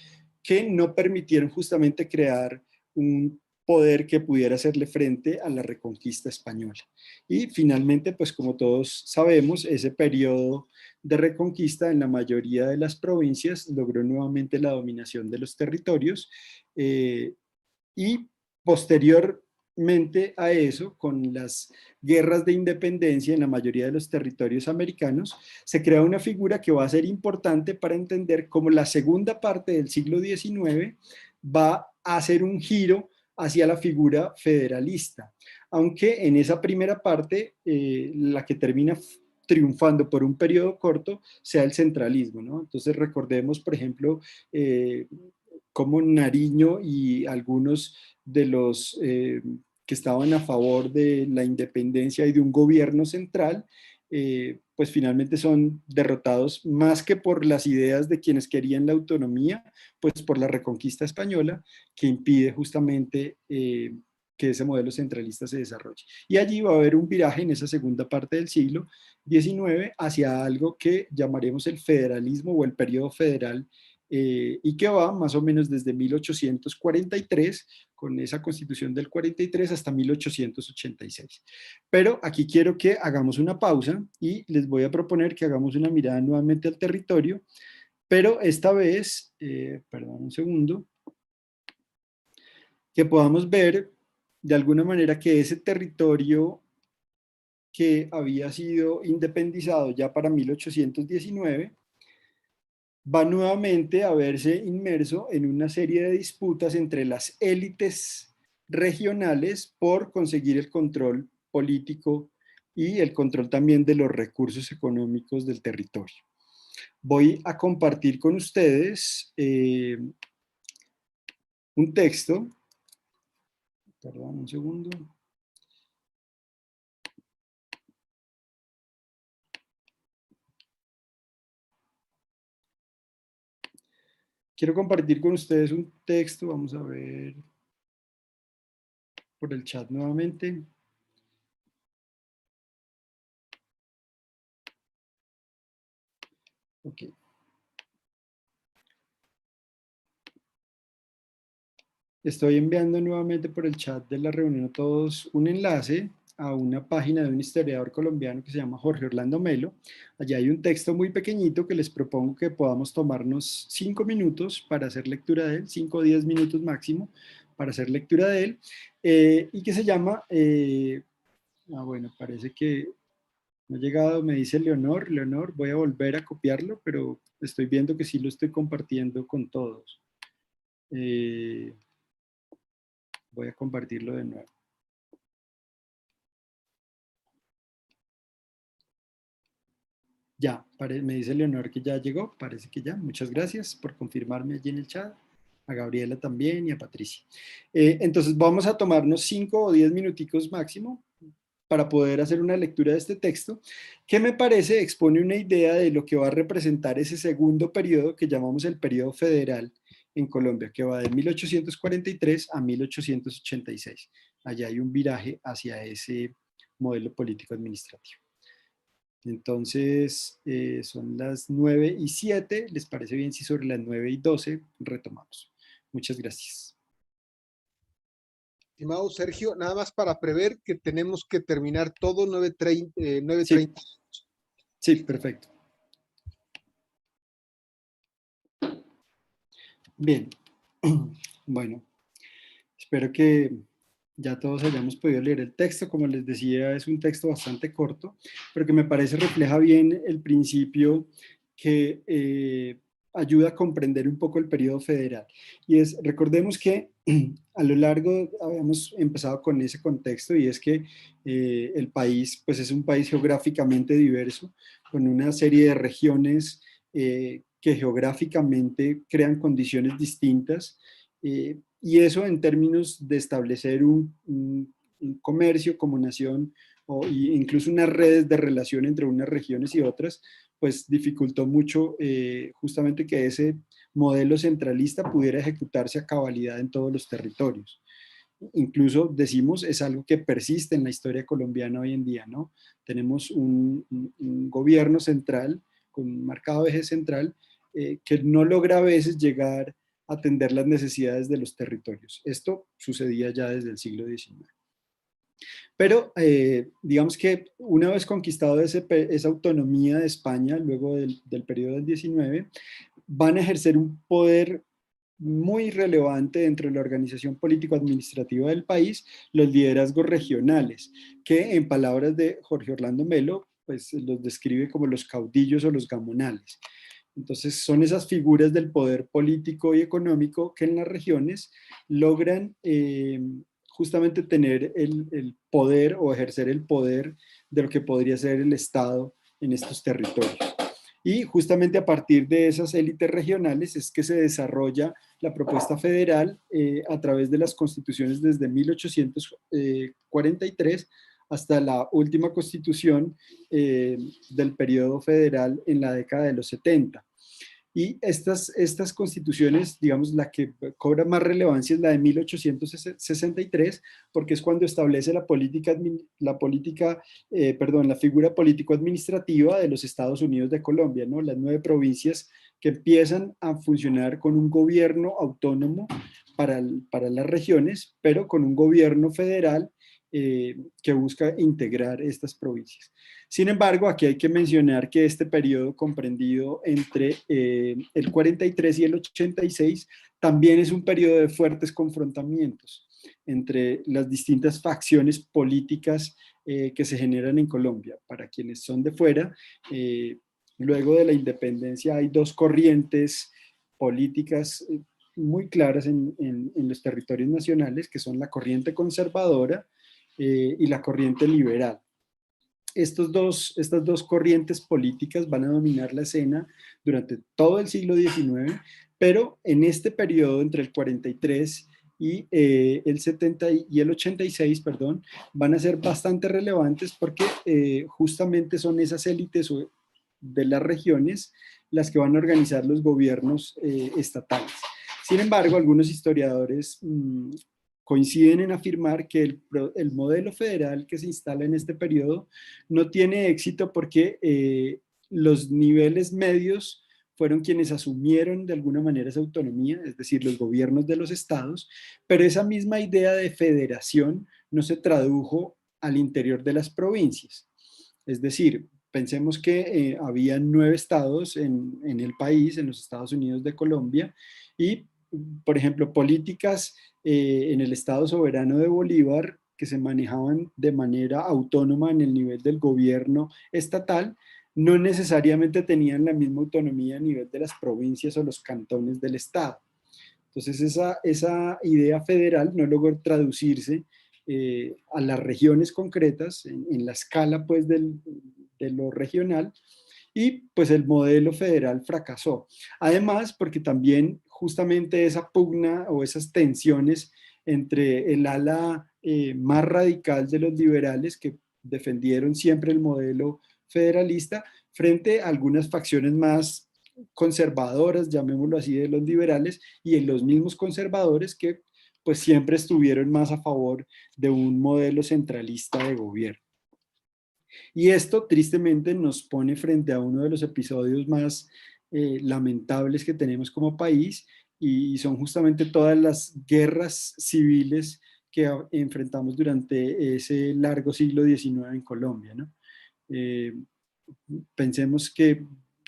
que no permitieron justamente crear un poder que pudiera hacerle frente a la reconquista española. Y finalmente, pues como todos sabemos, ese periodo de reconquista en la mayoría de las provincias logró nuevamente la dominación de los territorios, y posteriormente a eso, con las guerras de independencia en la mayoría de los territorios americanos, se crea una figura que va a ser importante para entender cómo la segunda parte del siglo XIX va a hacer un giro hacia la figura federalista, aunque en esa primera parte la que termina triunfando por un periodo corto sea el centralismo, ¿no? Entonces recordemos, por ejemplo, cómo Nariño y algunos de los que estaban a favor de la independencia y de un gobierno central, pues finalmente son derrotados más que por las ideas de quienes querían la autonomía, pues por la reconquista española, que impide justamente que ese modelo centralista se desarrolle. Y allí va a haber un viraje en esa segunda parte del siglo XIX hacia algo que llamaremos el federalismo o el periodo federal, y que va más o menos desde 1843, con esa constitución del 43, hasta 1886. Pero aquí quiero que hagamos una pausa y les voy a proponer que hagamos una mirada nuevamente al territorio, pero esta vez, perdón un segundo, que podamos ver de alguna manera que ese territorio que había sido independizado ya para 1819 va nuevamente a verse inmerso en una serie de disputas entre las élites regionales por conseguir el control político y el control también de los recursos económicos del territorio. Voy a compartir con ustedes un texto. Perdón, un segundo. Quiero compartir con ustedes un texto. Vamos a ver por el chat nuevamente. Ok. Estoy enviando nuevamente por el chat de la reunión a todos un enlace a una página de un historiador colombiano que se llama Jorge Orlando Melo. Allá hay un texto muy pequeñito que les propongo que podamos tomarnos 5 minutos para hacer lectura de él, 5 o 10 minutos máximo para hacer lectura de él, y que se llama, bueno, parece que no ha llegado, me dice Leonor, voy a volver a copiarlo, pero estoy viendo que sí lo estoy compartiendo con todos. Voy a compartirlo de nuevo. Ya, me dice Leonor que ya llegó, parece que ya. Muchas gracias por confirmarme allí en el chat. A Gabriela también y a Patricia. Entonces vamos a tomarnos 5 o 10 minuticos máximo para poder hacer una lectura de este texto, que me parece expone una idea de lo que va a representar ese segundo periodo que llamamos el periodo federal en Colombia, que va de 1843 a 1886. Allá hay un viraje hacia ese modelo político administrativo. Entonces, son las 9:07. ¿Les parece bien si sobre las 9:12 retomamos? Muchas gracias. Estimado Sergio, nada más para prever que tenemos que terminar todo 9:30. Sí, perfecto. Bien. Bueno, espero que ya todos hayamos podido leer el texto. Como les decía, es un texto bastante corto, pero que me parece refleja bien el principio que ayuda a comprender un poco el periodo federal. Y es, recordemos que a lo largo habíamos empezado con ese contexto, y es que el país pues es un país geográficamente diverso, con una serie de regiones que geográficamente crean condiciones distintas, y eso en términos de establecer un comercio como nación, o incluso unas redes de relación entre unas regiones y otras, pues dificultó mucho justamente que ese modelo centralista pudiera ejecutarse a cabalidad en todos los territorios. Incluso decimos, es algo que persiste en la historia colombiana hoy en día, ¿no? Tenemos un gobierno central con un marcado eje central que no logra a veces llegar a atender las necesidades de los territorios. Esto sucedía ya desde el siglo XIX. Pero digamos que una vez conquistado esa autonomía de España, luego del periodo del XIX, van a ejercer un poder muy relevante dentro de la organización político-administrativa del país, los liderazgos regionales, que en palabras de Jorge Orlando Melo, pues los describe como los caudillos o los gamonales. Entonces son esas figuras del poder político y económico que en las regiones logran justamente tener el poder o ejercer el poder de lo que podría ser el Estado en estos territorios. Y justamente a partir de esas élites regionales es que se desarrolla la propuesta federal a través de las constituciones desde 1843 hasta la última constitución del periodo federal en la década de los 70. Y estas constituciones, digamos, la que cobra más relevancia es la de 1863, porque es cuando establece la figura político-administrativa de los Estados Unidos de Colombia, ¿no? Las 9 provincias que empiezan a funcionar con un gobierno autónomo para las regiones, pero con un gobierno federal que busca integrar estas provincias. Sin embargo, aquí hay que mencionar que este periodo comprendido entre el 43 y el 86 también es un periodo de fuertes confrontamientos entre las distintas facciones políticas que se generan en Colombia. Para quienes son de fuera, luego de la independencia hay 2 corrientes políticas muy claras en los territorios nacionales, que son la corriente conservadora y la corriente liberal. Estas dos corrientes políticas van a dominar la escena durante todo el siglo XIX, pero en este periodo entre el 43 y el 70 y el 86, perdón, van a ser bastante relevantes porque justamente son esas élites de las regiones las que van a organizar los gobiernos estatales. Sin embargo, algunos historiadores coinciden en afirmar que el modelo federal que se instala en este periodo no tiene éxito porque los niveles medios fueron quienes asumieron de alguna manera esa autonomía, es decir, los gobiernos de los estados, pero esa misma idea de federación no se tradujo al interior de las provincias. Es decir, pensemos que había 9 estados en el país, en los Estados Unidos de Colombia, y, por ejemplo, políticas en el Estado soberano de Bolívar que se manejaban de manera autónoma en el nivel del gobierno estatal, no necesariamente tenían la misma autonomía a nivel de las provincias o los cantones del Estado. Entonces esa idea federal no logró traducirse a las regiones concretas, en la escala pues de lo regional, y pues el modelo federal fracasó. Además, porque también justamente esa pugna o esas tensiones entre el ala más radical de los liberales que defendieron siempre el modelo federalista frente a algunas facciones más conservadoras, llamémoslo así, de los liberales y en los mismos conservadores que pues siempre estuvieron más a favor de un modelo centralista de gobierno. Y esto tristemente nos pone frente a uno de los episodios más lamentables que tenemos como país y son justamente todas las guerras civiles que enfrentamos durante ese largo siglo XIX en Colombia, ¿no? Eh, Pensemos que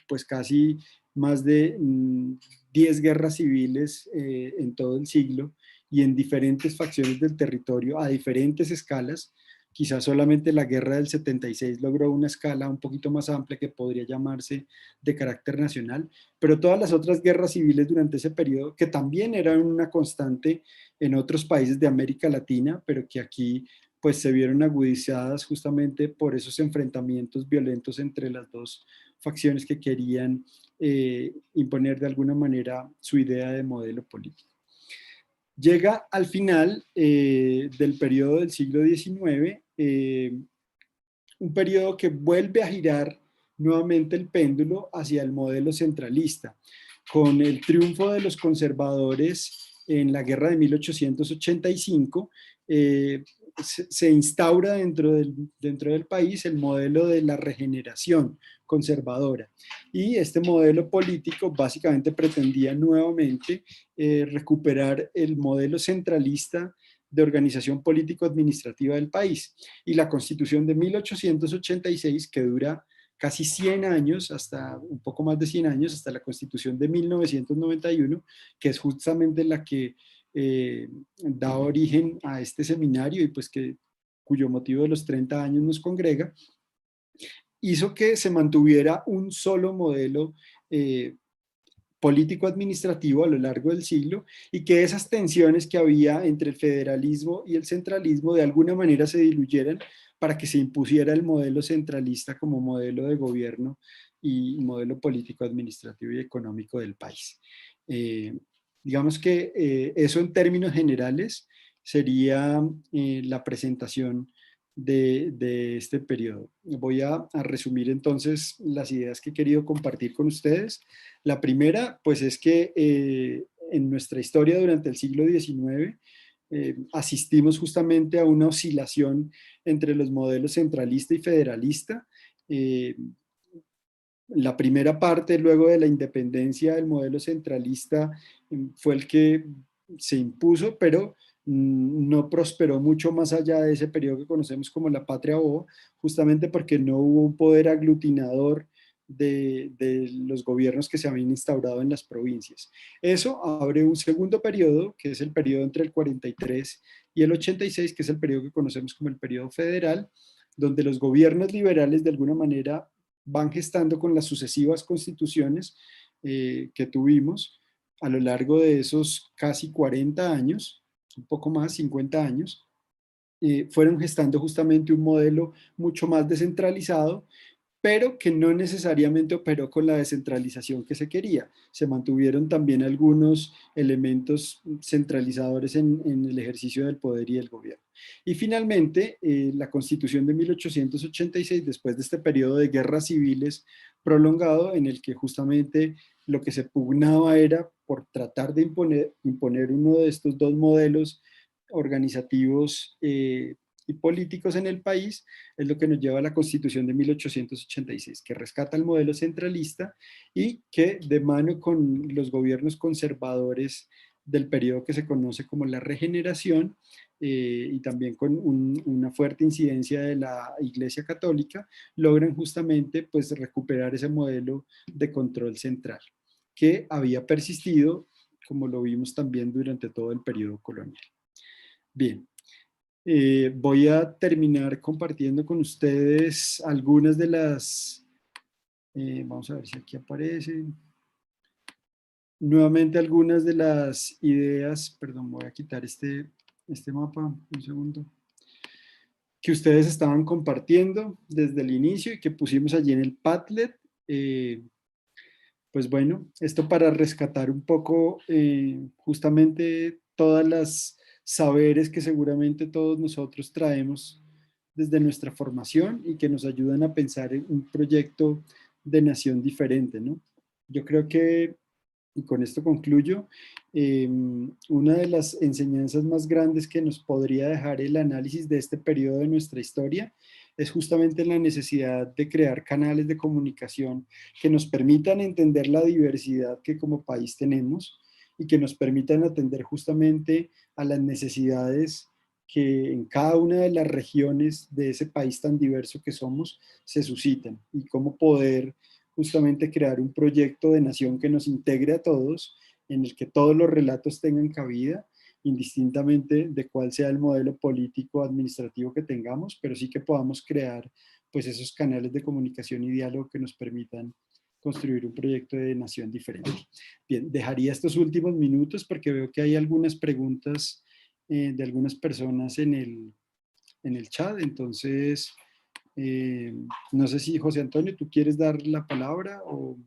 pues casi más de 10 guerras civiles en todo el siglo y en diferentes facciones del territorio a diferentes escalas. Quizás solamente la guerra del 76 logró una escala un poquito más amplia que podría llamarse de carácter nacional, pero todas las otras guerras civiles durante ese periodo, que también eran una constante en otros países de América Latina, pero que aquí pues se vieron agudizadas justamente por esos enfrentamientos violentos entre las dos facciones que querían imponer de alguna manera su idea de modelo político. Llega al final del periodo del siglo XIX, un periodo que vuelve a girar nuevamente el péndulo hacia el modelo centralista, con el triunfo de los conservadores en la guerra de 1885, se instaura dentro del país el modelo de la regeneración conservadora. Y este modelo político básicamente pretendía nuevamente recuperar el modelo centralista de organización político-administrativa del país. Y la Constitución de 1886, que dura casi 100 años, hasta un poco más de 100 años, hasta la Constitución de 1991, que es justamente la que da origen a este seminario y pues cuyo motivo de los 30 años nos congrega, hizo que se mantuviera un solo modelo político-administrativo a lo largo del siglo y que esas tensiones que había entre el federalismo y el centralismo de alguna manera se diluyeran para que se impusiera el modelo centralista como modelo de gobierno y modelo político-administrativo y económico del país. Digamos que eso en términos generales sería la presentación de este periodo. Voy a resumir entonces las ideas que he querido compartir con ustedes. La primera, pues es que en nuestra historia durante el siglo XIX asistimos justamente a una oscilación entre los modelos centralista y federalista. La primera parte, luego de la independencia, del modelo centralista fue el que se impuso, pero no prosperó mucho más allá de ese periodo que conocemos como la patria boba, justamente porque no hubo un poder aglutinador de los gobiernos que se habían instaurado en las provincias. Eso abre un segundo periodo, que es el periodo entre el 43 y el 86, que es el periodo que conocemos como el periodo federal, donde los gobiernos liberales de alguna manera van gestando con las sucesivas constituciones que tuvimos a lo largo de esos casi 40 años, un poco más, 50 años, fueron gestando justamente un modelo mucho más descentralizado, pero que no necesariamente operó con la descentralización que se quería. Se mantuvieron también algunos elementos centralizadores en el ejercicio del poder y del gobierno. Y finalmente, la Constitución de 1886, después de este periodo de guerras civiles prolongado, en el que justamente lo que se pugnaba era por tratar de imponer uno de estos dos modelos organizativos y políticos en el país, es lo que nos lleva a la Constitución de 1886, que rescata el modelo centralista y que de mano con los gobiernos conservadores del periodo que se conoce como la regeneración, y también con una fuerte incidencia de la Iglesia Católica, logran justamente pues recuperar ese modelo de control central que había persistido, como lo vimos también durante todo el periodo colonial. Bien, voy a terminar compartiendo con ustedes algunas de las, vamos a ver si aquí aparecen, nuevamente algunas de las ideas, perdón, voy a quitar este mapa, un segundo, que ustedes estaban compartiendo desde el inicio y que pusimos allí en el Padlet. Pues bueno, esto para rescatar un poco justamente todas las saberes que seguramente todos nosotros traemos desde nuestra formación y que nos ayudan a pensar en un proyecto de nación diferente, ¿no? Yo creo que, y con esto concluyo, una de las enseñanzas más grandes que nos podría dejar el análisis de este periodo de nuestra historia es justamente la necesidad de crear canales de comunicación que nos permitan entender la diversidad que como país tenemos y que nos permitan atender justamente a las necesidades que en cada una de las regiones de ese país tan diverso que somos se suscitan, y cómo poder justamente crear un proyecto de nación que nos integre a todos, en el que todos los relatos tengan cabida, indistintamente de cuál sea el modelo político administrativo que tengamos, pero sí que podamos crear pues esos canales de comunicación y diálogo que nos permitan construir un proyecto de nación diferente. Bien, dejaría estos últimos minutos porque veo que hay algunas preguntas de algunas personas en el chat, entonces no sé si José Antonio, ¿tú quieres dar la palabra o...?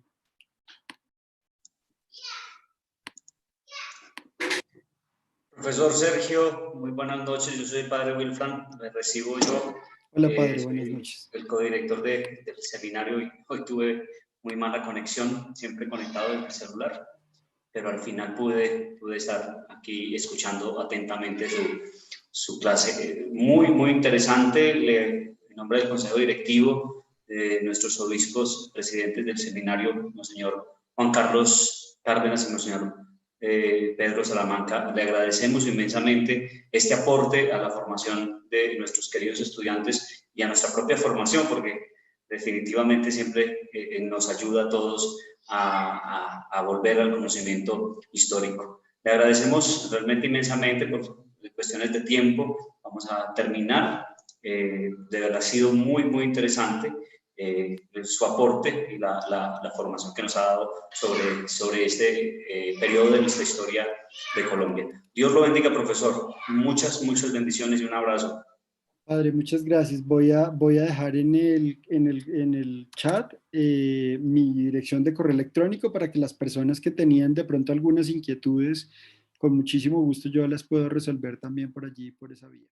Profesor Sergio, muy buenas noches. Yo soy el padre Wilfran. Me recibo yo. Hola, padre, buenas noches. El codirector del seminario. Hoy tuve muy mala conexión, siempre conectado desde el celular, pero al final pude estar aquí escuchando atentamente su clase. Muy interesante. En nombre del Consejo Directivo, de nuestros obispos, presidentes del seminario, Monseñor Juan Carlos Cárdenas y Monseñor Pedro Salamanca, le agradecemos inmensamente este aporte a la formación de nuestros queridos estudiantes y a nuestra propia formación, porque definitivamente siempre nos ayuda a todos a volver al conocimiento histórico. Le agradecemos realmente inmensamente por cuestiones de tiempo. Vamos a terminar. De verdad ha sido muy interesante su aporte y la formación que nos ha dado sobre este periodo de nuestra historia de Colombia. Dios lo bendiga, profesor. Muchas bendiciones y un abrazo. Padre, muchas gracias. Voy a dejar en el chat mi dirección de correo electrónico para que las personas que tenían de pronto algunas inquietudes, con muchísimo gusto yo las puedo resolver también por allí, por esa vía.